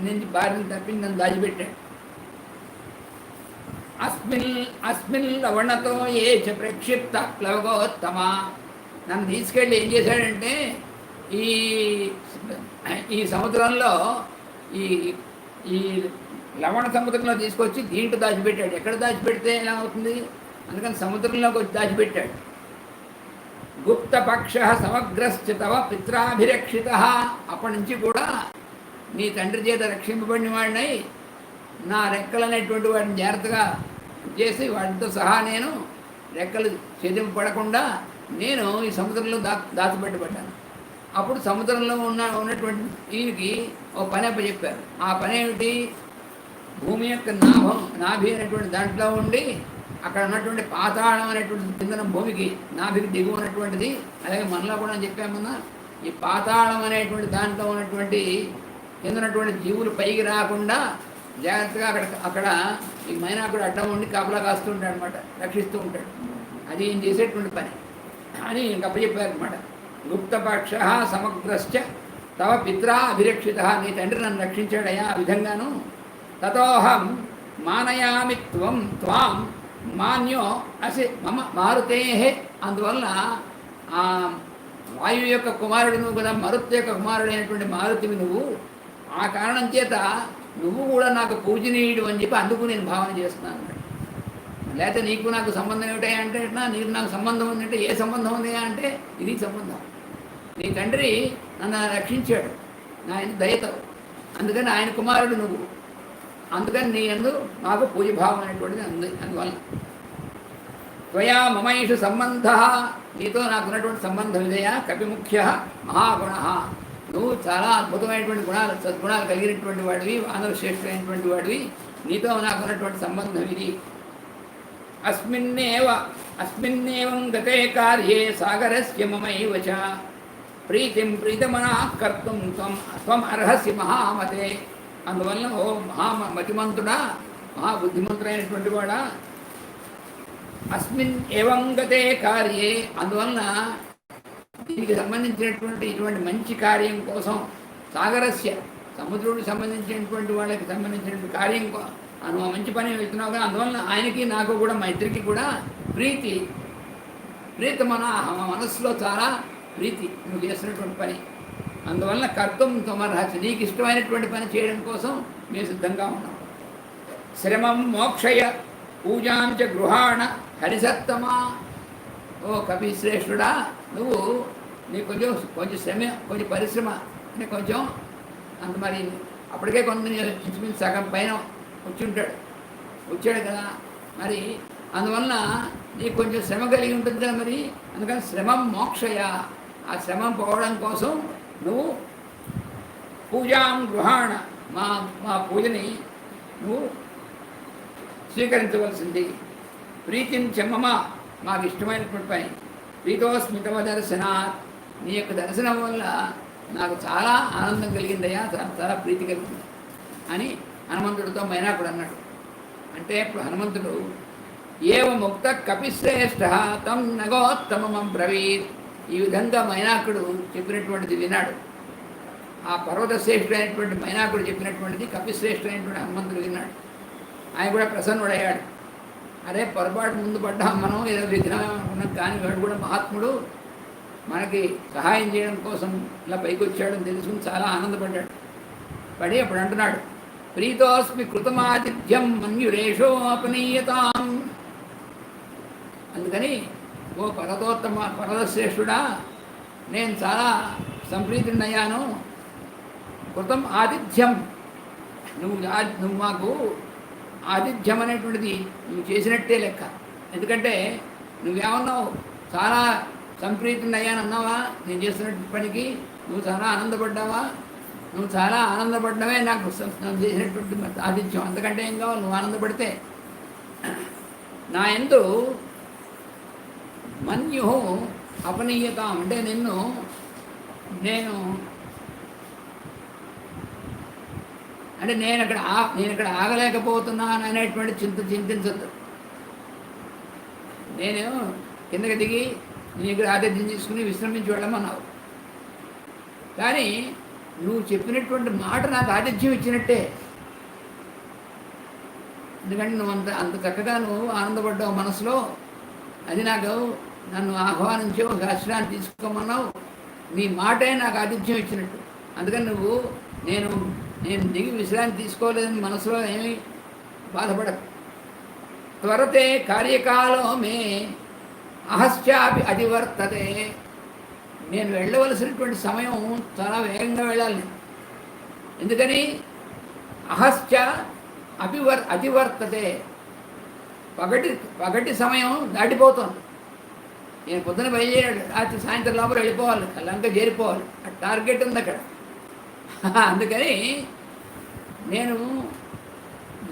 A: నుంచి భార్యను తప్పించి నన్ను దాచిపెట్టాడు. అస్మిన్ లవణతో ఏ చ ప్రక్షిప్త ప్లవగోత్తమ. నన్ను తీసుకెళ్ళి ఏం చేశాడంటే ఈ సముద్రంలో ఈ లవణ సముద్రంలో తీసుకొచ్చి దీంట్లో దాచిపెట్టాడు. ఎక్కడ దాచిపెడితే ఎలా అవుతుంది, అందుకని సముద్రంలోకి వచ్చి దాచిపెట్టాడు. గుప్తపక్ష సమగ్రశ్చ తవ పిత్రాభిరక్షిత. అప్పటి నుంచి కూడా నీ తండ్రి చేత రక్షింపబడిన వాడినై నా రెక్కలు అనేటువంటి వాడిని జాగ్రత్తగా చేసి వాటితో సహా నేను రెక్కలు ఛేదింపబడకుండా నేను ఈ సముద్రంలో దాచిపెట్టబడ్డాను. అప్పుడు సముద్రంలో ఉన్నటువంటి ఈయనకి ఓ పని అప్పచెప్పారు. ఆ పని ఏమిటి, భూమి యొక్క నాభి అనేటువంటి దాంట్లో ఉండి అక్కడ ఉన్నటువంటి పాతాళం అనేటువంటి కిందన భూమికి నాభికి దిగువ ఉన్నటువంటిది, అలాగే మనలో కూడా చెప్పామన్నా ఈ పాతాళం అనేటువంటి దాంట్లో ఉన్నటువంటి కింద ఉన్నటువంటి జీవులు పైకి రాకుండా జాగ్రత్తగా అక్కడ ఈ మైనాకుడు అడ్డం ఉండి కాపలా కాస్తూ ఉంటాడు అనమాట, రక్షిస్తూ ఉంటాడు. అది ఏం చేసేటువంటి పని అని అప్పచెప్పారనమాట. గుప్తపక్ష సమగ్రశ్చ తవ పిత్రా అభిరక్షిత. నీ తండ్రి నన్ను రక్షించాడయా ఆ విధంగాను. తతోహం మానయామి త్వాం మాన్యో అసి మమ మారుతే. అందువల్ల ఆ వాయు యొక్క కుమారుడు నువ్వు కదా, మరుత్ యొక్క కుమారుడైనటువంటి మారుతివి నువ్వు. ఆ కారణం చేత నువ్వు కూడా నాకు పూజనీయుడు అని చెప్పి అందుకు నేను భావన చేస్తున్నాను. లేకపోతే నీకు నాకు సంబంధం ఏమిటయా అంటే, నీకు నాకు సంబంధం ఉందంటే ఏ సంబంధం ఉందయా అంటే ఇది సంబంధం. నీ తండ్రి నన్ను రక్షించాడు ఆయన దయతో, అందుకని ఆయన కుమారుడు నువ్వు, అందుకని నీ యందు నాకు పూజభావం అనేటువంటిది అందువల్ల. త్వయా మమైషు సంబంధ, నీతో నాకున్నటువంటి సంబంధం ఇదయా. కపిముఖ్య మహాగుణ, నువ్వు చాలా అద్భుతమైనటువంటి గుణాలు సద్గుణాలు కలిగినటువంటి వాడివి, వానర శ్రేష్ఠులైనటువంటి వాడివి, నీతో నాకున్నటువంటి సంబంధం ఇది. అస్మిన్నేవం గతే కార్యే సాగరస్య మమైవ చ ప్రీతిం ప్రీతమనా కర్తుం త్వం అర్హసి మహామతే. అందువలన ఓ మతిమంతుడా, మహాబుద్ధిమంతుడైనటువంటి వాడా, అస్మిన్ ఏవం గతే కార్యే, అందువలన దీనికి సంబంధించినటువంటి ఇటువంటి మంచి కార్యం కోసం, సాగరస్య సముద్రుడికి సంబంధించినటువంటి వాళ్ళకి సంబంధించినటువంటి కార్యం నువ్వు మంచి పని వెళ్తున్నావు కదా, అందువలన ఆయనకి నాకు కూడా మా ఇద్దరికి కూడా ప్రీతమన మనస్సులో చాలా ప్రీతి నువ్వు చేస్తున్నటువంటి పని. అందువలన కర్తం త్వమర్హసి, నీకు ఇష్టమైనటువంటి పని చేయడం కోసం మేము సిద్ధంగా ఉన్నాం. శ్రమం మోక్షయ పూజాం చ గృహాణ హరిసత్తమా. ఓ కపిశ్రేష్ఠుడా, నువ్వు నీకు కొంచెం శ్రమ, కొంచెం పరిశ్రమ, అంటే కొంచెం అంత మరి అప్పటికే కొంత ఇంచుమించు సగం పైన వచ్చాడు కదా, మరి అందువలన నీకు కొంచెం శ్రమ కలిగి ఉంటుంది కదా, మరి అందుకని శ్రమం మోక్షయ, ఆ శ్రమం పోవడం కోసం నువ్వు పూజాం గృహాణ, మా పూజని నువ్వు స్వీకరించవలసింది. ప్రీతిని చెమ్మమా, మాకు ఇష్టమైనటువంటి పని. ప్రీతోస్మితవ దర్శనాత్, నీ యొక్క దర్శనం వల్ల నాకు చాలా ఆనందం కలిగిందయ్యా, చాలా ప్రీతి కలిగింది అని హనుమంతుడితో మైనాకుడు అన్నాడు. అంటే ఇప్పుడు హనుమంతుడు ఏవ ముక్త కపిశ్రేష్ఠ తం నగోత్తమం బ్రవీత్, ఈ విధంగా మైనాకుడు చెప్పినటువంటిది విన్నాడు. ఆ పర్వత శ్రేష్ఠుడైనటువంటి మైనాకుడు చెప్పినటువంటిది కపిశ్రేష్ఠుడైనటువంటి హనుమంతుడు విన్నాడు. ఆయన కూడా ప్రసన్నుడయ్యాడు. అరే పొరపాటు ముందు పడ్డాం మనం, ఏదో విగ్రహం అనుకున్నాం, కానీ వాడు కూడా మహాత్ముడు మనకి సహాయం చేయడం కోసం ఇలా పైకి వచ్చాడని తెలుసుకుని చాలా ఆనందపడ్డాడు. పడి అప్పుడు అంటున్నాడు, ప్రీతోస్మి కృతమాతిథ్యం మన్యురేషోపనీయతాం. అందుకని ఓ పర్వతశ్రేష్ఠుడా, నేను చాలా సంప్రీతుడయ్యాను. కృతం ఆతిథ్యం, నువ్వు మాకు ఆతిథ్యం అనేటువంటిది నువ్వు చేసినట్టే లెక్క. ఎందుకంటే నువ్వేమన్నావు, చాలా సంప్రీతుడయ్యాను అన్నావా, నేను చేస్తున్న పనికి నువ్వు చాలా ఆనందపడ్డావా, నువ్వు చాలా ఆనందపడ్డమే నాకు చేసినటువంటి ఆతిథ్యం. అంతకంటే ఏం కావాలి, నువ్వు ఆనందపడితే. నా యందు మన్యు అపనీయతాం, అంటే నేను ఇక్కడ ఆగలేకపోతున్నాను అనేటువంటి చింతించద్దు. నేను కిందకి దిగి నీ దగ్గర ఆతిథ్యం తీసుకుని విశ్రమించి వెళ్ళమన్నావు, కానీ నువ్వు చెప్పినటువంటి మాట నాకు ఆతిథ్యం ఇచ్చినట్టే. ఎందుకంటే నువ్వు అంత చక్కగా నువ్వు ఆనందపడ్డావు మనసులో, అది నన్ను ఆహ్వానించావు, శాస్త్రాన్ని తీసుకోమన్నావు, నీ మాటే నాకు ఆతిథ్యం ఇచ్చినట్టు. అందుకని నేను దిగి విశ్రాంతి తీసుకోలేదని మనసులో ఏమీ బాధపడదు. త్వరతే కార్యకాలో మే అహశ్చాపి అతివర్తతే, నేను వెళ్ళవలసినటువంటి సమయం చాలా వేగంగా వెళ్ళాలి. ఎందుకని అహశ్చ అతివర్తతే, పగటి సమయం దాటిపోతుంది. నేను పొద్దున బయలుదేరాడు, రాత్రి సాయంత్రం లోపల వెళ్ళిపోవాలి, లంక చేరిపోవాలి, ఆ టార్గెట్ ఉంది అక్కడ. అందుకని నేను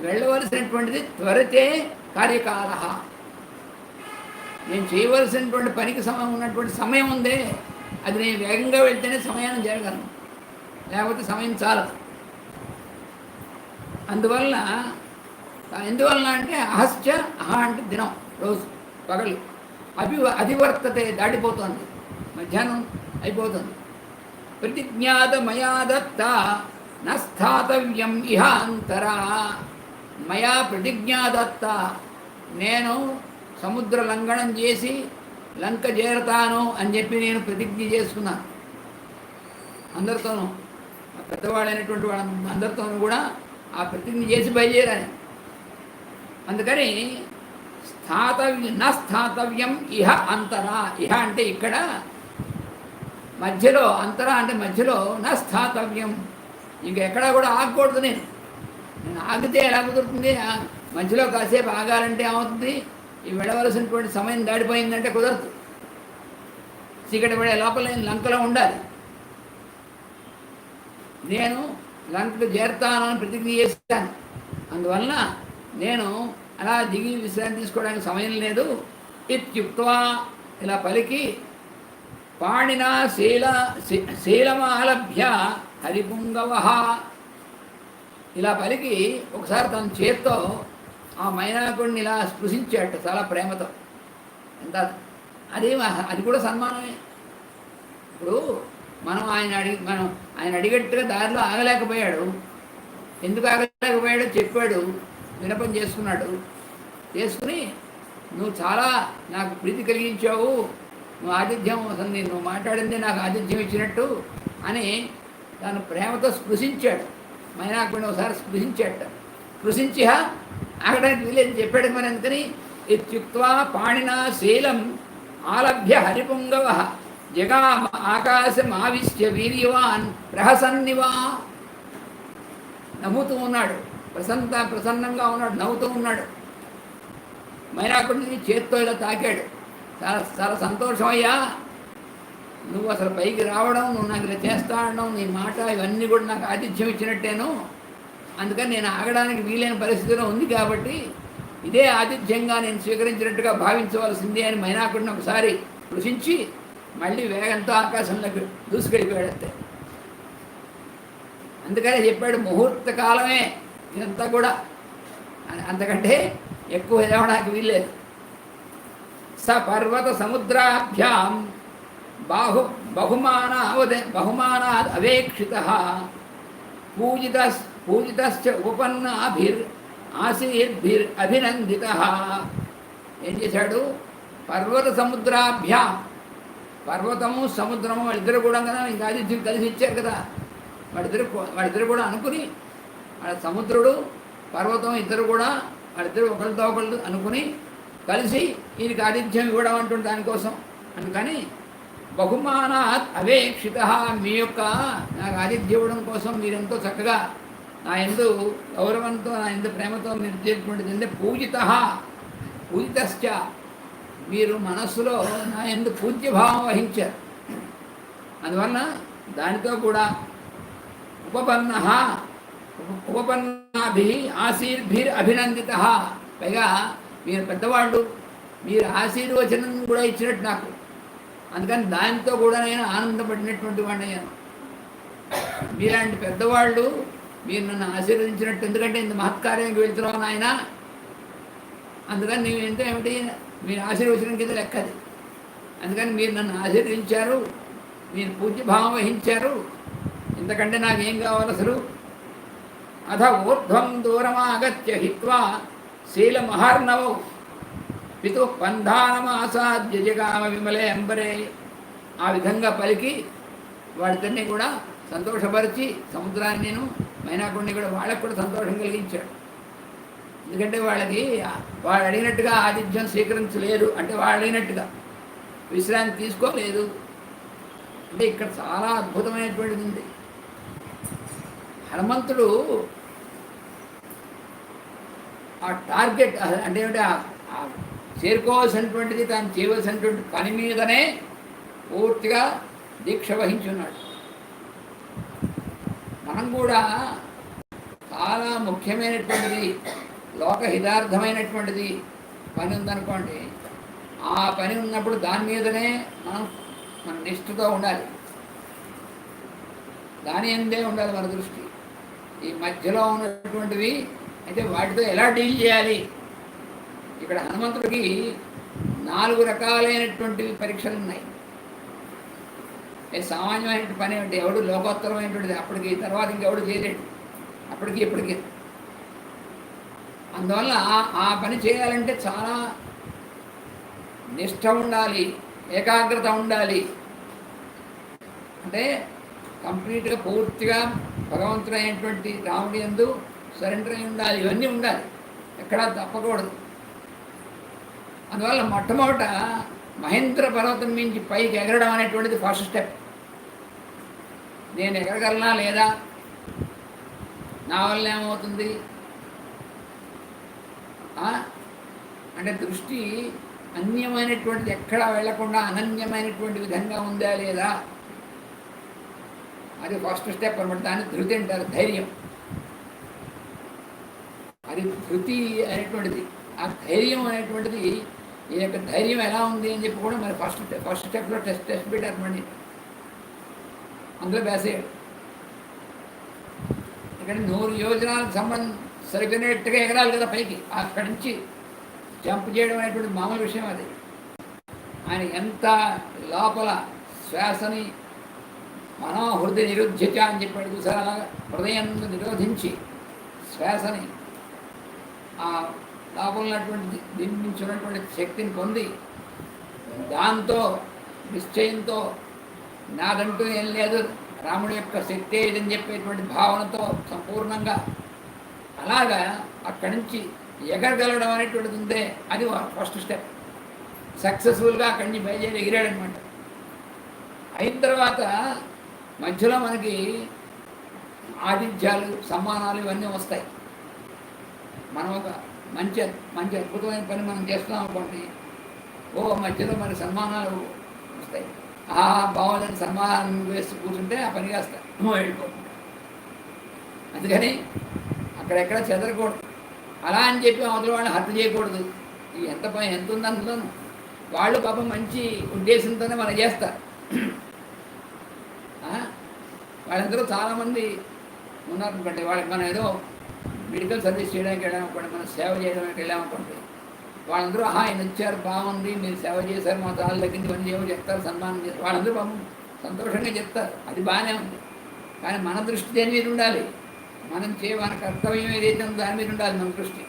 A: వెళ్ళవలసినటువంటిది త్వరతే కార్యకాల, నేను చేయవలసినటువంటి పనికి ఉన్నటువంటి సమయం ఉందే, అది నేను వేగంగా వెళ్తేనే సమయాన్ని జరగలను, లేకపోతే సమయం చాలదు. ఎందువలన అంటే అహశ్చ, అంటే దినం, రోజు, పగలు, అధివర్తతే దాటిపోతుంది, మధ్యాహ్నం అయిపోతుంది. ప్రతిజ్ఞాత మయా దత్త న స్థాతవ్యం ఇహ అంతరా, మయా ప్రతిజ్ఞాదత్త, నేను సముద్ర లంఘనం చేసి లంక చేరతాను అని చెప్పి నేను ప్రతిజ్ఞ చేసుకున్నాను. అందరితోనూ, పెద్దవాళ్ళైనటువంటి వాళ్ళ అందరితోనూ కూడా ఆ ప్రతిజ్ఞ చేసి బయలుదేరాను. అందుకని స్థాతవ్యం ఇహ అంతరా, ఇహ అంటే ఇక్కడ మధ్యలో, అంతరా అంటే మధ్యలో, నా స్థాతవ్యం, ఇంకెక్కడా కూడా ఆగకూడదు. నేను ఆగితే ఎలా కుదురుతుంది? మధ్యలో కాసేపు ఆగాలంటే ఏమవుతుంది, ఈ వెళ్ళవలసినటువంటి సమయం దాడిపోయిందంటే కుదరదు. చీకటి పడే లోపల నేను లంకలో ఉండాలి. నేను లంకకు చేరుతానని ప్రతిజ్ఞ చేశాను. అందువలన నేను అలా దిగి విశ్రాంతి తీసుకోవడానికి సమయం లేదు. ఇత్యుక్త్వా ఇలా పలికి పాణినా శీలమాలభ్య హరిపుంగవ ఇలా పలికి ఒకసారి తన చేత్తో ఆ మైనాకుడిని ఇలా స్పృశించాట చాలా ప్రేమతో. ఎంత అది కూడా సన్మానమే. ఇప్పుడు మనం ఆయన అడిగట్టుగా దారిలో ఆగలేకపోయాడు. ఎందుకు ఆగలేకపోయాడో చెప్పాడు, వినపం చేసుకుని నువ్వు చాలా నాకు ప్రీతి కలిగించావు, నువ్వు ఆతిథ్యం అసలు నువ్వు మాట్లాడిందే నాకు ఆతిథ్యం ఇచ్చినట్టు అని తను ప్రేమతో స్పృశించాడు. మైనాకుడిని ఒకసారి స్పృశించి ఆగడానికి వీలేదని చెప్పాడు. మరి అందుకని ఇత్యుక్త్వా పాణినా శీలం ఆలభ్య హరిపుంగవ జగామ ఆకాశం ఆవిశ్య వీర్యవాన్ ప్రహసన్నివా. నవ్వుతూ ఉన్నాడు, ప్రసన్నంగా ఉన్నాడు, నవ్వుతూ ఉన్నాడు. మైనాకుడిని చేత్తో ఇలా తాకాడు. చాలా చాలా సంతోషం అయ్యా, నువ్వు అసలు పైకి రావడం, నువ్వు నాకు ఇలా చేస్తా అనడం, నీ మాట ఇవన్నీ కూడా నాకు ఆతిథ్యం ఇచ్చినట్టేను. అందుకని నేను ఆగడానికి వీలైన పరిస్థితిలో ఉంది కాబట్టి ఇదే ఆతిథ్యంగా నేను స్వీకరించినట్టుగా భావించవలసిందే అని మైనాకుడిని ఒకసారి కృషించి మళ్ళీ వేగంతో ఆకాశంలోకి దూసుకెళ్ళిపోయాడంతే. అందుకనే చెప్పాడు ముహూర్త కాలమే ఇదంతా కూడా, అంతకంటే ఎక్కువ ఎదవడానికి వీల్లేదు. స పర్వత సముద్రాభ్యాం బహుమానాద్ అవేక్షిత పూజితశ్చ ఆశీర్భిరభినందిత. ఏం చేశాడు? పర్వత సముద్రాభ్యాం, పర్వతము సముద్రము వాళ్ళిద్దరు కూడా కదా ఇంకా ఆతిథ్యం కలిసి ఇచ్చారు కదా, వాళ్ళిద్దరు కూడా అనుకుని, వాళ్ళ సముద్రుడు పర్వతం ఇద్దరు కూడా వాళ్ళిద్దరు ఒకరితో ఒకళ్ళు అనుకుని కలిసి ఈయనకి ఆతిథ్యం ఇవ్వడం అంటుంది దానికోసం. అందుకని బహుమానాత్ అవేక్షిత, మీ యొక్క నాకు ఆతిథ్యం ఇవ్వడం కోసం మీరెంతో చక్కగా నా ఎందు గౌరవంతో, నా ఎందు ప్రేమతో మీరు చేసినటువంటిది పూజితశ్చ, మీరు మనస్సులో నా ఎందు పూజ్యభావం వహించారు. అందువలన దానితో కూడా ఉపపన్నాభి ఆశీర్భిరభినందిత. పైగా మీరు పెద్దవాళ్ళు, మీరు ఆశీర్వచనం కూడా ఇచ్చినట్టు నాకు, అందుకని దానితో కూడా నేను ఆనందపడినటువంటి వాడిని అయ్యాను. మీలాంటి పెద్దవాళ్ళు మీరు నన్ను ఆశీర్వదించినట్టు, ఎందుకంటే ఇంత మహత్కార్యానికి వెళ్తున్నావు నాయన, అందుకని నేను ఎంతో ఏమిటి మీరు ఆశీర్వచనం కింద లెక్కది. అందుకని మీరు నన్ను ఆశీర్వదించారు, మీరు పూజ్యభావం వహించారు, ఇంతకంటే నాకేం కావాలి అసలు. అథ ఊర్ధ్వం దూరమాగత్య హిత్వా శీలమహార్ణవౌ పితు పంధానమాసాద్య జగామ విమలే అంబరే. ఆ విధంగా పలికి వాడితోనే కూడా సంతోషపరిచి సముద్రాన్ని నేను మైనాకుడిని కూడా వాళ్ళకు కూడా సంతోషం కలిగించాడు. ఎందుకంటే వాళ్ళు అడిగినట్టుగా ఆతిథ్యం స్వీకరించలేరు, అంటే వాళ్ళు అడిగినట్టుగా విశ్రాంతి తీసుకోలేదు. అంటే ఇక్కడ చాలా అద్భుతమైనటువంటిది ఉంది. హనుమంతుడు ఆ టార్గెట్ అంటే ఏమిటి, చేరుకోవాల్సినటువంటిది, తాను చేయవలసినటువంటి పని మీదనే పూర్తిగా దీక్ష వహించి ఉన్నాడు. మనం కూడా చాలా ముఖ్యమైనటువంటిది, లోకహితార్థమైనటువంటిది పని ఉందనుకోండి, ఆ పని ఉన్నప్పుడు దాని మీదనే మన నిష్ఠతో ఉండాలి, దాని అందే ఉండాలి మన దృష్టి. ఈ మధ్యలో ఉన్నటువంటివి అయితే వాటితో ఎలా డీల్ చేయాలి. ఇక్కడ హనుమంతుడికి 4 రకాలైనటువంటివి పరీక్షలు ఉన్నాయి. సామాన్యమైనటువంటి పని అంటే ఎవడు లోకోత్తరమైనటువంటిది అప్పటికి తర్వాత ఇంకెవడు చేయలేడు, అప్పటికి ఇప్పటికి. అందువల్ల ఆ పని చేయాలంటే చాలా నిష్ఠ ఉండాలి, ఏకాగ్రత ఉండాలి. అంటే కంప్లీట్గా పూర్తిగా భగవంతుడైనటువంటి రాముడి యందు సరెండర్ అయి ఉండాలి, ఇవన్నీ ఉండాలి, ఎక్కడా తప్పకూడదు. అందువల్ల మొట్టమొదట మహేంద్ర పర్వతం మించి పైకి ఎగరడం అనేటువంటిది ఫస్ట్ స్టెప్. నేను ఎగరగలనా లేదా, నా వల్ల ఏమవుతుంది అంటే దృష్టి అన్యమైనటువంటిది ఎక్కడా వెళ్లకుండా అనన్యమైనటువంటి విధంగా ఉందా లేదా, అది ఫస్ట్ స్టెప్ అనమాట. దాన్ని ధృతి అంటారు, ధైర్యం. అది ధృతి అనేటువంటిది. ఆ ధైర్యం అనేటువంటిది, ఈ యొక్క ధైర్యం ఎలా ఉంది అని చెప్పి కూడా మరి ఫస్ట్ స్టెప్లో టెస్ట్ పెట్టారు. మళ్ళీ అందులో వేసేయాడు. ఇక్కడ 100 యోజనాలకు సరిపోయినట్టుగా ఎగరాలి కదా పైకి. అక్కడి నుంచి జంప్ చేయడం అనేటువంటి మామూలు విషయం అది. ఆయన ఎంత లోపల శ్వాసని మనోహృదయ నిరుద్ధిత అని చెప్పాడు చూసారు. అలాగా హృదయం నిరోధించి శ్వాసని ఆ లోపల ఉన్నటువంటి దీని నుంచి ఉన్నటువంటి శక్తిని పొంది దాంతో నిశ్చయంతో నాదంటూ ఏం లేదు, రాముడి యొక్క శక్తి ఇదని చెప్పేటువంటి భావనతో సంపూర్ణంగా అలాగా అక్కడి నుంచి ఎగరగలడం అనేటువంటిది ఉందే, అది ఫస్ట్ స్టెప్. సక్సెస్ఫుల్గా అక్కడి నుంచి బయలుదేరి ఎగిరాడనమాట. అయిన తర్వాత మధ్యలో మనకి ఆతిథ్యాలు, సమ్మానాలు ఇవన్నీ వస్తాయి. మనం ఒక మంచి మంచి అద్భుతమైన పని మనం చేస్తున్నాం అనుకోండి, మధ్యలో మన సన్మానాలు వస్తాయి. బాగుందని సన్మానం వేసి కూర్చుంటే ఆ పని కాస్త వెళ్ళిపోతుంది. అందుకని అక్కడెక్కడ చెదరకూడదు. అలా అని చెప్పి అవతల వాళ్ళని హత్య చేయకూడదు. ఎంత ఉంది అందులోనూ. వాళ్ళు పాపం మంచి ఉద్దేశంతోనే మనం చేస్తారు. వాళ్ళందరూ చాలామంది ఉన్నారనుకోండి, వాళ్ళకి మనం ఏదో మెడికల్ సర్వీస్ చేయడానికి వెళ్ళామనుకోండి, మనం సేవ చేయడానికి వెళ్ళామనుకోండి, వాళ్ళందరూ ఆయన వచ్చారు, బాగుంది, మీరు సేవ చేశారు, మా తాళ్ళ దగ్గర పని చేయమని చెప్తారు, సన్మానం చేస్తారు. వాళ్ళందరూ పాపం సంతోషంగా చెప్తారు, అది బాగానే ఉంది. కానీ మన దృష్టి దేని మీద ఉండాలి? మన కర్తవ్యం ఏదైతే ఉందో దాని మీద ఉండాలి మన దృష్టి.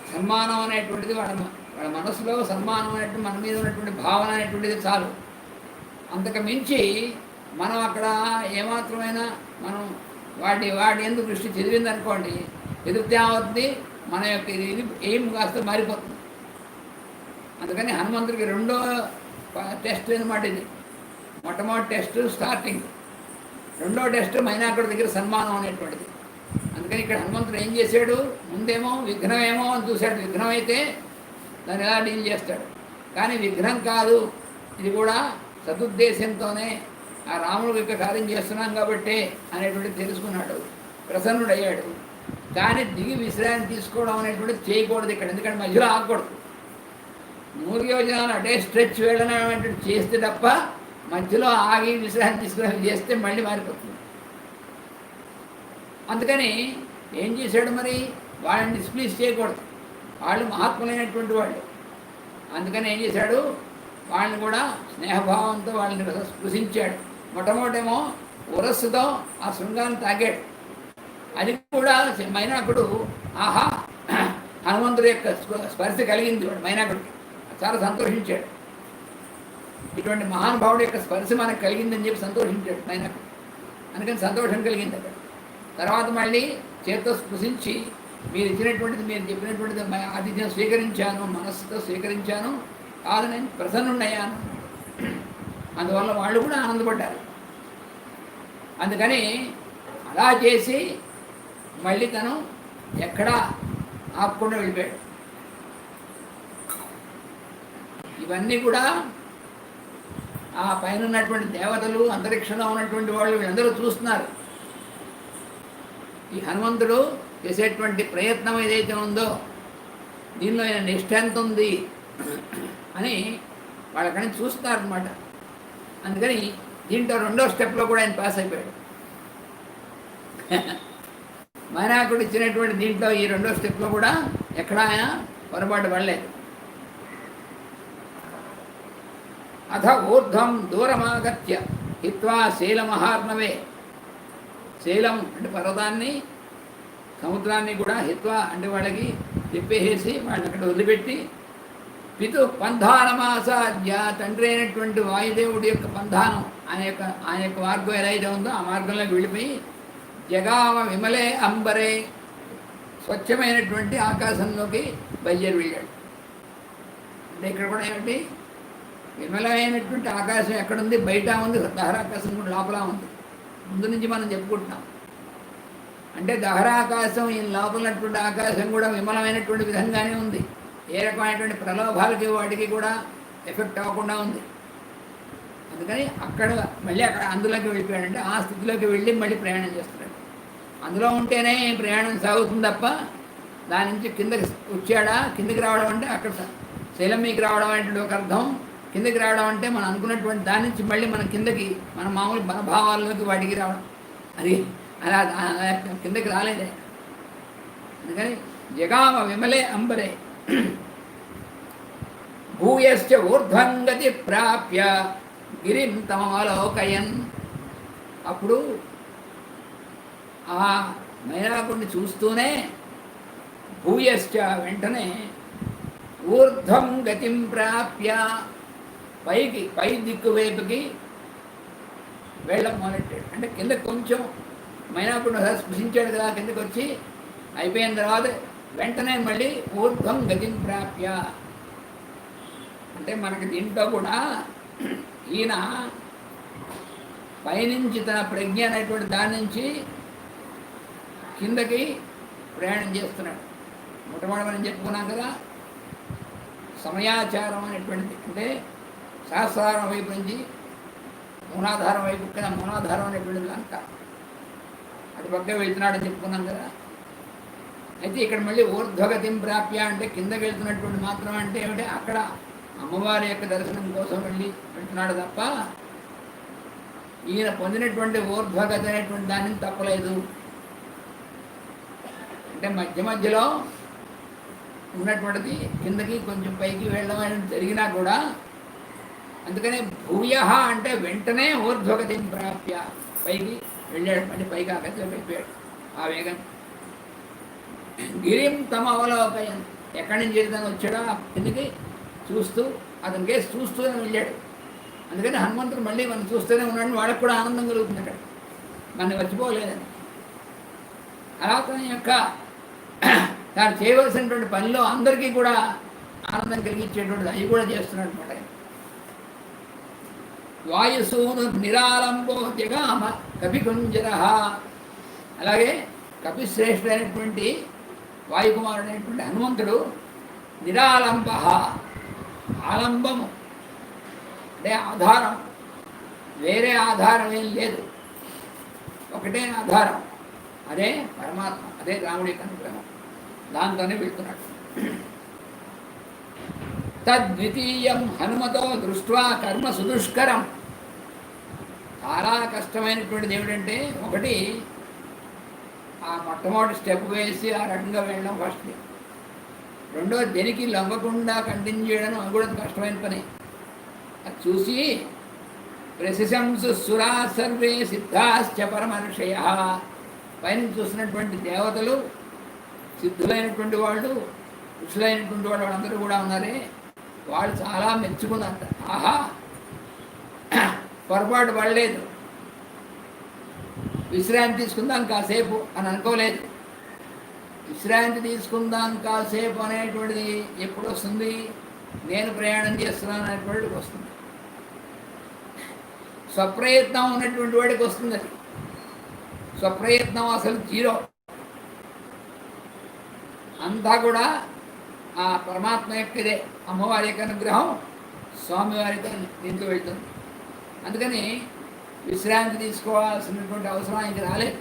A: సన్మానం అనేటువంటిది వాళ్ళ మనసులో సన్మానం అనేటువంటి మన మీద ఉన్నటువంటి భావన అనేటువంటిది చాలు. అంతకు మించి మనం అక్కడ ఏమాత్రమైనా మనం వాడి ఎందుకు దృష్టి చదివిందనుకోండి, ఎదురుతే అవుతుంది, మన యొక్క ఇది ఏం కాస్త మారిపోతుంది. అందుకని హనుమంతుడికి రెండో టెస్ట్ అనమాట ఇది. మొట్టమొదటి టెస్ట్ స్టార్టింగ్, రెండో టెస్ట్ మైనాకుడి దగ్గర సన్మానం అనేటువంటిది. అందుకని ఇక్కడ హనుమంతుడు ఏం చేశాడు, ముందేమో విఘ్నమేమో అని చూశాడు. విఘ్నం అయితే దాన్ని ఎలా డీల్ చేస్తాడు. కానీ విఘ్నం కాదు, ఇది కూడా సదుద్దేశంతోనే ఆ రాముడు యొక్క కార్యం చేస్తున్నాం కాబట్టి అనేటువంటిది తెలుసుకున్నాడు, ప్రసన్నుడయ్యాడు. కానీ దిగి విశ్రాంతి తీసుకోవడం అనేటువంటిది చేయకూడదు ఇక్కడ. ఎందుకంటే మధ్యలో ఆగకూడదు. 100 యోజనాలు అటే స్ట్రెచ్ వెళ్ళడం అనేటువంటి చేస్తే తప్ప మధ్యలో ఆగి విశ్రాంతి తీసుకుని చేస్తే మళ్ళీ మారిపోతుంది. అందుకని ఏం చేశాడు మరి, వాళ్ళని డిస్ప్లీజ్ చేయకూడదు. వాళ్ళు మహాత్ములైనటువంటి వాళ్ళు. అందుకని ఏం చేశాడు, వాళ్ళని కూడా స్నేహభావంతో వాళ్ళని స్పృశించాడు. మొట్టమొదటేమో ఉరస్సుతో ఆ శృంగాన్ని తాగాడు. అది కూడా మైనాకుడు ఆహా హనుమంతుడి యొక్క స్పర్శ కలిగింది వాడు మైనాకుడికి, చాలా సంతోషించాడు. ఇటువంటి మహానుభావుడి యొక్క స్పర్శ మనకు కలిగిందని చెప్పి సంతోషించాడు మైనాకుడు. అందుకని సంతోషం కలిగింది అక్కడ. తర్వాత మళ్ళీ చేతితో స్పృశించి మీరు ఇచ్చినటువంటిది, మీరు చెప్పినటువంటిది ఆతిథ్యం స్వీకరించాను, మనస్సుతో స్వీకరించాను, కాదు నేను ప్రసన్నుడయ్యాను. అందువల్ల వాళ్ళు కూడా ఆనందపడ్డారు. అందుకని అలా చేసి మళ్ళీ తను ఎక్కడా ఆపకుండా వెళ్ళిపోయాడు. ఇవన్నీ కూడా ఆ పైన ఉన్నటువంటి దేవతలు, అంతరిక్షంలో ఉన్నటువంటి వాళ్ళు వీళ్ళందరూ చూస్తున్నారు. ఈ హనుమంతుడు చేసేటువంటి ప్రయత్నం ఏదైతే ఉందో దీనిలో ఆయన నిష్ఠ ఎంత ఉంది అని వాళ్ళకని చూస్తున్నారు అన్నమాట. అందుకని దీంట్లో రెండో స్టెప్లో కూడా ఆయన పాస్ అయిపోయాడు. మైనాకుడు ఇచ్చినటువంటి దీంట్లో ఈ రెండో స్టెప్లో కూడా ఎక్కడా ఆయన పొరపాటు పడలేదు. అథ ఊర్ధ్వం దూరమాగత్య హిత్వా శైలమహార్ణవే. శైలం అంటే పర్వతాన్ని, సముద్రాన్ని కూడా హిత్వా అంటే వాళ్ళకి తిప్పేసి వాళ్ళని అక్కడ వదిలిపెట్టి పితు పంధానమాసాధ్య తండ్రి అయినటువంటి వాయుదేవుడి యొక్క పంధానం ఆయన యొక్క మార్గం ఎలా అయితే ఉందో ఆ మార్గంలోకి వెళ్ళిపోయి జగామ విమలే అంబరే స్వచ్ఛమైనటువంటి ఆకాశంలోకి బయలుదేరి వెళ్ళాడు. అంటే ఇక్కడ కూడా ఏమిటి, విమలమైనటువంటి ఆకాశం ఎక్కడుంది, బయట ఉంది, దహరాకాశం కూడా లోపల ఉంది. ముందు నుంచి మనం చెప్పుకుంటున్నాం. అంటే దహరాకాశం ఈ లోపలటువంటి ఆకాశం కూడా విమలమైనటువంటి విధంగానే ఉంది. ఏ రకమైనటువంటి ప్రలోభాలకి వాటికి కూడా ఎఫెక్ట్ అవ్వకుండా ఉంది. అందుకని మళ్ళీ అక్కడ అందులోకి వెళ్ళిపోయాడంటే ఆ స్థితిలోకి వెళ్ళి మళ్ళీ ప్రయాణం చేస్తున్నాడు. అందులో ఉంటేనే ప్రయాణం సాగుతుంది తప్ప దాని నుంచి కిందకి వచ్చాడా, కిందకి రావడం అంటే అక్కడ శైలం మీకు రావడం అనేటువంటి ఒక అర్థం. కిందకి రావడం అంటే మనం అనుకున్నటువంటి దాని నుంచి మళ్ళీ మన కిందకి మన మామూలు మన భావాల్లోకి వాటికి రావడం, అది అలా కిందకి రాలేదే. అందుకని జగామ విమలే అంబరే భూయశ్చ ఊర్ధ్వంగతి ప్రాప్య గిరిం తమలోకయన్. అప్పుడు ఆ మైనాకుడిని చూస్తూనే భూయశ్చ వెంటనే ఊర్ధ్వం గతిం ప్రాప్య పై దిక్కు వైపుకి వెళ్ళడం మొదలెట్టాడు. అంటే కింద కొంచెం మైనాకుడిని ఒకసారి స్పృశించాడు కదా, కిందకి వచ్చి అయిపోయిన తర్వాత వెంటనే మళ్ళీ ఊర్ధ్వం గతిం ప్రాప్య. అంటే మనకి దీంట్లో కూడా ఈయన పైనుంచి తన ప్రజ్ఞ అనేటువంటి దాని నుంచి కిందకి ప్రయాణం చేస్తున్నాడు. మొట్టమొదటి మనం చెప్పుకున్నాం కదా, సమయాచారం అనేటువంటిది అంటే సహస్రారం వైపు నుంచి మూలాధారం వైపు కదా, మూలాధారం అనేటువంటిది అంట అటు పక్క వెళ్తున్నాడని చెప్పుకున్నాం కదా. అయితే ఇక్కడ మళ్ళీ ఊర్ధ్వగతిం ప్రాప్య అంటే కిందకి వెళ్తున్నటువంటి మాత్రం అంటే ఏమిటి, అక్కడ అమ్మవారి యొక్క దర్శనం కోసం వెళ్తున్నాడు తప్ప ఈయన పొందినటువంటి ఊర్ధ్వగతి అనేటువంటి దాన్ని తప్పలేదు. అంటే మధ్యలో ఉన్నటువంటిది కిందకి కొంచెం పైకి వెళ్ళడం జరిగినా కూడా, అందుకనే భూయ అంటే వెంటనే ఊర్ధ్వగతిం ప్రాప్య పైకి వెళ్ళాడు, మళ్ళీ పైకి ఆ గతిలో వెళ్ళిపోయాడు ఆ వేగం. గిరిం తమ అవలోకయం, ఎక్కడి నుంచి తను వచ్చాడో కిందకి చూస్తూ అతని కేసు చూస్తూనే వెళ్ళాడు. అందుకని హనుమంతుడు మళ్ళీ మనం చూస్తూనే ఉన్నాడు, వాళ్ళకు కూడా ఆనందం కలుగుతుంది అక్కడ, మనం మర్చిపోలేదని. అలా తన యొక్క తాను చేయవలసినటువంటి పనిలో అందరికీ కూడా ఆనందం కలిగించేటువంటిది అవి కూడా చేస్తున్నాడు అనమాట. వాయుసూను నిరాలంబో జగామ కపికుంజర. అలాగే కపిశ్రేష్ఠుడైనటువంటి వాయుకుమారుడైనటువంటి హనుమంతుడు నిరాలంబ, ఆలంబము అంటే ఆధారం, వేరే ఆధారం ఏం లేదు, ఒకటే ఆధారం, అదే పరమాత్మ, అదే రాముడి అనుగ్రహం, దాంతోనే వెళ్తున్నాడు. తద్వితీయం హనుమతో దృష్ట్వా కర్మ సుదుష్కరం. చాలా కష్టమైనటువంటిది ఏమిటంటే, ఒకటి ఆ మొట్టమొదటి స్టెప్ వేసి ఆ రకంగా వెళ్ళడం ఫస్ట్. రెండో దేనికి లొంగకుండా కంటిన్యూ చేయడం అది కూడా కష్టమైన పని. అది చూసి ప్రశంసు సురా సర్వే సిద్ధాశ్చ పరమర్షయ, పైన చూసినటువంటి దేవతలు, సిద్ధులైనటువంటి వాళ్ళు, ఋషులైనటువంటి వాళ్ళు, వాళ్ళందరూ కూడా ఉన్నారే, వాళ్ళు చాలా మెచ్చుకున్నారట. ఆహా, పొరపాటు పడలేదు, విశ్రాంతి తీసుకుందాం కాసేపు అని అనుకోలేదు. విశ్రాంతి తీసుకుందాం కాసేపు అనేటువంటిది ఎప్పుడు వస్తుంది, నేను ప్రయాణం చేస్తున్నాను అనేటువంటికి వస్తుంది. స్వప్రయత్నం ఉన్నటువంటి వాడికి వస్తుంది అది. స్వప్రయత్నం అసలు జీరో, అంతా కూడా ఆ పరమాత్మ యొక్కదే, అమ్మవారి యొక్క అనుగ్రహం స్వామివారితో దీంట్లో వెళ్తుంది. అందుకని విశ్రాంతి తీసుకోవాల్సినటువంటి అవసరం ఆయనకి రాలేదు.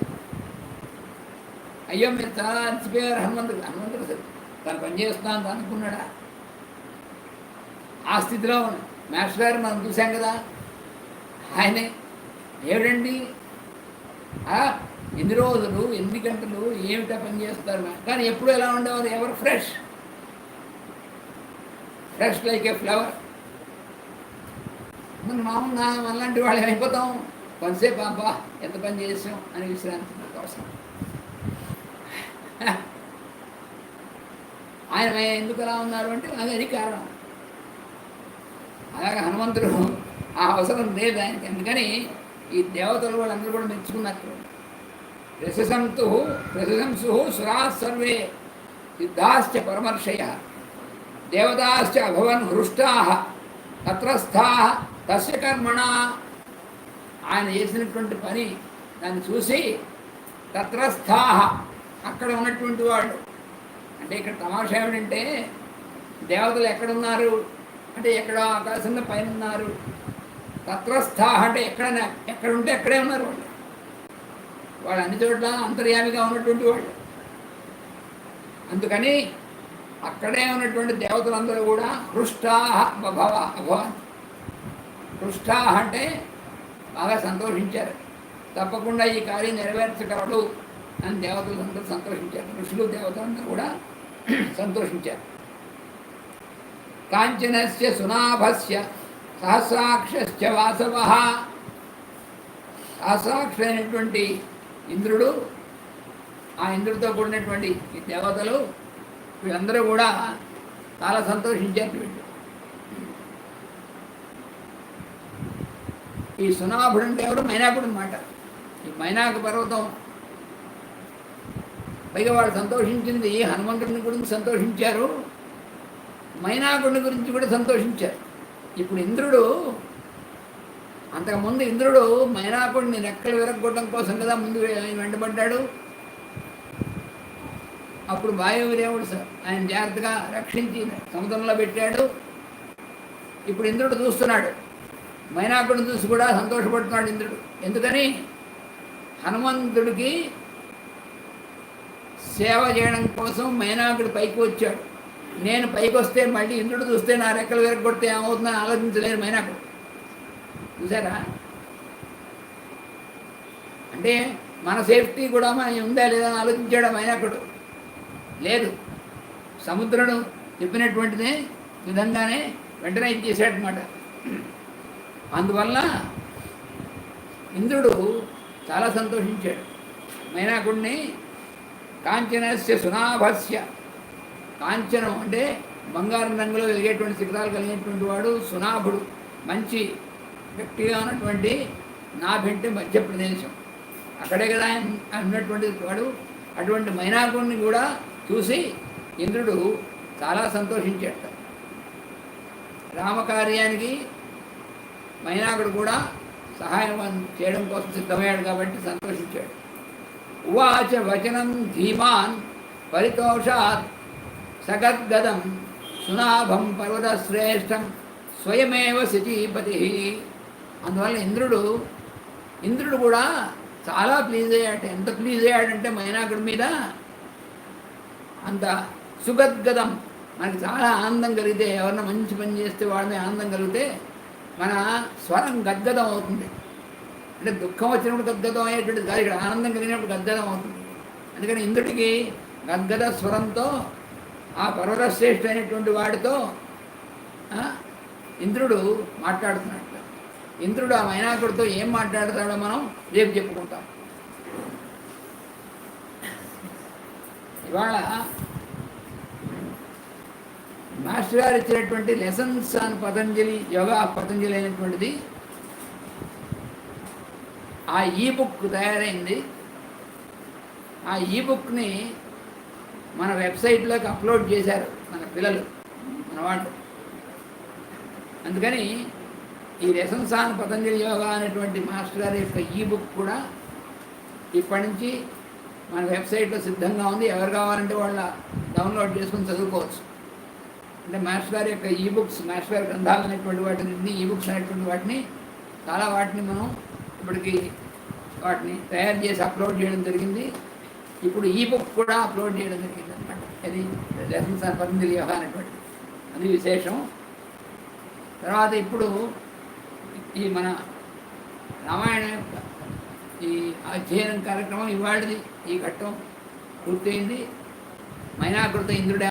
A: అయ్యో మీరు చాలా అలసిపోయారు హనుమంతుడు అసలు తను పనిచేస్తున్నాను అనుకున్నాడా? ఆ స్థితిలో మాస్టర్ గారు మనం చూసాం కదా, ఆయనే ఏమిటండి ఎన్ని రోజులు ఎన్ని గంటలు ఏమిటా పని చేస్తారు, కానీ ఎప్పుడు ఎలా ఉండేవారు, ఎవరు ఫ్రెష్ లైక్ ఏ ఫ్లవర్. మన మామూలు అలాంటి వాళ్ళు అయిపోతాం, కొంతసేపు అబ్బా ఎంత పని చేసాం అని విశ్రాంతి కోసం. ఆయన ఎందుకు అలా ఉన్నారు అంటే అది కారణం. అలాగే హనుమంతుడు ఆ అవసరం లేదు ఆయనకి. అందుకని ఈ దేవతలు వాళ్ళందరూ కూడా మెచ్చుకున్నారు. ప్రశంసు సురా సర్వే సిద్ధాశ్చ పరమర్షయ దేవతాశ్చ అభవన్ హృష్టా తత్రస్థా తస్య కర్మణ. ఆయన చేసినటువంటి పని దాన్ని చూసి తత్రస్థా, అక్కడ ఉన్నటువంటి వాళ్ళు, అంటే ఇక్కడ తమాషా ఏమిటంటే దేవతలు ఎక్కడున్నారు అంటే ఎక్కడో ఆకాశంలో పైన ఉన్నారు. తత్రస్థ అంటే ఎక్కడుంటే అక్కడే ఉన్నారు వాళ్ళు. వాళ్ళు అన్ని చోట్ల అంతర్యామిగా ఉన్నటువంటి వాళ్ళు. అందుకని అక్కడే ఉన్నటువంటి దేవతలందరూ కూడా హృష్టాహ అభవన్. హృష్టాహ అంటే బాగా సంతోషించారు. తప్పకుండా ఈ కార్యం నెరవేర్చగలడు అని దేవతలు అందరూ సంతోషించారు. ఋషులు దేవతలందరూ కూడా సంతోషించారు. కాంచనస్య సునాభస్య సహస్రాక్షశ్చ వాసవ. సహస్రాక్షుడైనటువంటి ఇంద్రుడు, ఆ ఇంద్రుడితో కూడినటువంటి ఈ దేవతలు వీళ్ళందరూ కూడా చాలా సంతోషించారు. వీళ్ళు ఈ సునాభుడు అంటే ఎవరు? మైనాకుడు అన్నమాట. ఈ మైనాక పర్వతం పైగా వాళ్ళు సంతోషించింది హనుమంతుడిని గురించి సంతోషించారు, మైనాకుడిని గురించి కూడా సంతోషించారు. ఇప్పుడు ఇంద్రుడు, అంతకుముందు ఇంద్రుడు మైనాకుడిని రెక్కలు విరగొట్టడం కోసం కదా ముందు వెంటబడ్డాడు. అప్పుడు వాయుదేవుడు ఆయన జాగ్రత్తగా రక్షించి సముద్రంలో పెట్టాడు. ఇప్పుడు ఇంద్రుడు చూస్తున్నాడు, మైనాకుడిని చూసి కూడా సంతోషపడుతున్నాడు ఇంద్రుడు. ఎందుకని? హనుమంతుడికి సేవ చేయడం కోసం మైనాకుడు పైకి వచ్చాడు. నేను పైకి వస్తే మళ్ళీ ఇంద్రుడు చూస్తే నా రెక్కలు విరగొడితే ఏమవుతుందని ఆలోచించలేరు మైనాకుడు. చూసారా? అంటే మన సేఫ్టీ కూడా మనం ఉందా లేదా అని ఆలోచించాడు మైనాకుడు. లేదు, సముద్రుడు చెప్పినటువంటిదే విధంగానే వెంటనే ఇచ్చేసాడనమాట. అందువల్ల ఇంద్రుడు చాలా సంతోషించాడు. మైనాకుడిని కాంచనస్య సునాభస్య, కాంచనం అంటే బంగారం రంగులో వెలిగేటువంటి శిఖరాలు కలిగినటువంటి వాడు సునాభుడు. మంచి గట్టిగా ఉన్నటువంటి నాభంటే మధ్యప్రదేశం, అక్కడే కదా ఆయన ఉన్నటువంటి వాడు. అటువంటి మైనాకుడిని కూడా చూసి ఇంద్రుడు చాలా సంతోషించాడు. రామకార్యానికి మైనాకుడు కూడా సహాయం చేయడం కోసం సిద్ధమయ్యాడు కాబట్టి సంతోషించాడు. ఉవాచ వచనం ధీమాన్ పరితోషాత్ సగద్గదం సునాభం పర్వతశ్రేష్టం స్వయమేవ శచీపతి. అందువల్ల ఇంద్రుడు కూడా చాలా ప్లీజ్ అయ్యాడు. ఎంత ప్లీజ్ అయ్యాడంటే మైనాకుడి మీద అంత సుగద్గదం. మనకి చాలా ఆనందం కలిగితే, ఎవరన్నా మంచి పని చేస్తే వాళ్ళ మీద ఆనందం కలిగితే మన స్వరం గద్గదం అవుతుంది. అంటే దుఃఖం వచ్చినప్పుడు గద్గదం అయ్యేటువంటిది కాదు, ఇక్కడ ఆనందం కలిగినప్పుడు గద్గదం అవుతుంది. అందుకని ఇంద్రుడికి గద్గద స్వరంతో ఆ పర్వతశ్రేష్ఠుడైనటువంటి వాడితో ఇంద్రుడు మాట్లాడుతున్నట్టు. ఇంద్రుడు ఆ మైనాకుడితో ఏం మాట్లాడతాడో మనం రేపు చెప్పుకుంటాం. ఇవాళ మాస్టర్ గారు ఇచ్చినటువంటి లెసన్స్ ఆన్ పతంజలి, యోగా పతంజలి అయినటువంటిది ఆ ఈబుక్ తయారైంది. ఆ ఈబుక్ని మన వెబ్సైట్లోకి అప్లోడ్ చేశారు మన పిల్లలు, మన వాళ్ళు. అందుకని ఈ లెసన్స్ ఆన్ పతంజలి యోగా అనేటువంటి మాస్టర్ గారి యొక్క ఈబుక్ కూడా ఇప్పటి నుంచి మన వెబ్సైట్లో సిద్ధంగా ఉంది. ఎవరు కావాలంటే వాళ్ళ డౌన్లోడ్ చేసుకుని చదువుకోవచ్చు. అంటే మాస్టర్ గారి యొక్క ఈబుక్స్, మాస్టర్ గారి గ్రంథాలు అనేటువంటి వాటిని, ఈబుక్స్ అనేటువంటి వాటిని చాలా వాటిని మనం ఇప్పటికి వాటిని తయారు చేసి అప్లోడ్ చేయడం జరిగింది. ఇప్పుడు ఈబుక్ కూడా అప్లోడ్ చేయడం జరిగింది అనమాట. అది లెసన్స్ ఆన్ పతంజలి యోగా అనేటువంటిది, అది విశేషం. తర్వాత ఇప్పుడు ఈ మన రామాయణ యొక్క ఈ అధ్యయనం కార్యక్రమం ఇవాళది ఈ ఘట్టం పూర్తయింది. మైనాకుడితో ఇంద్రుడే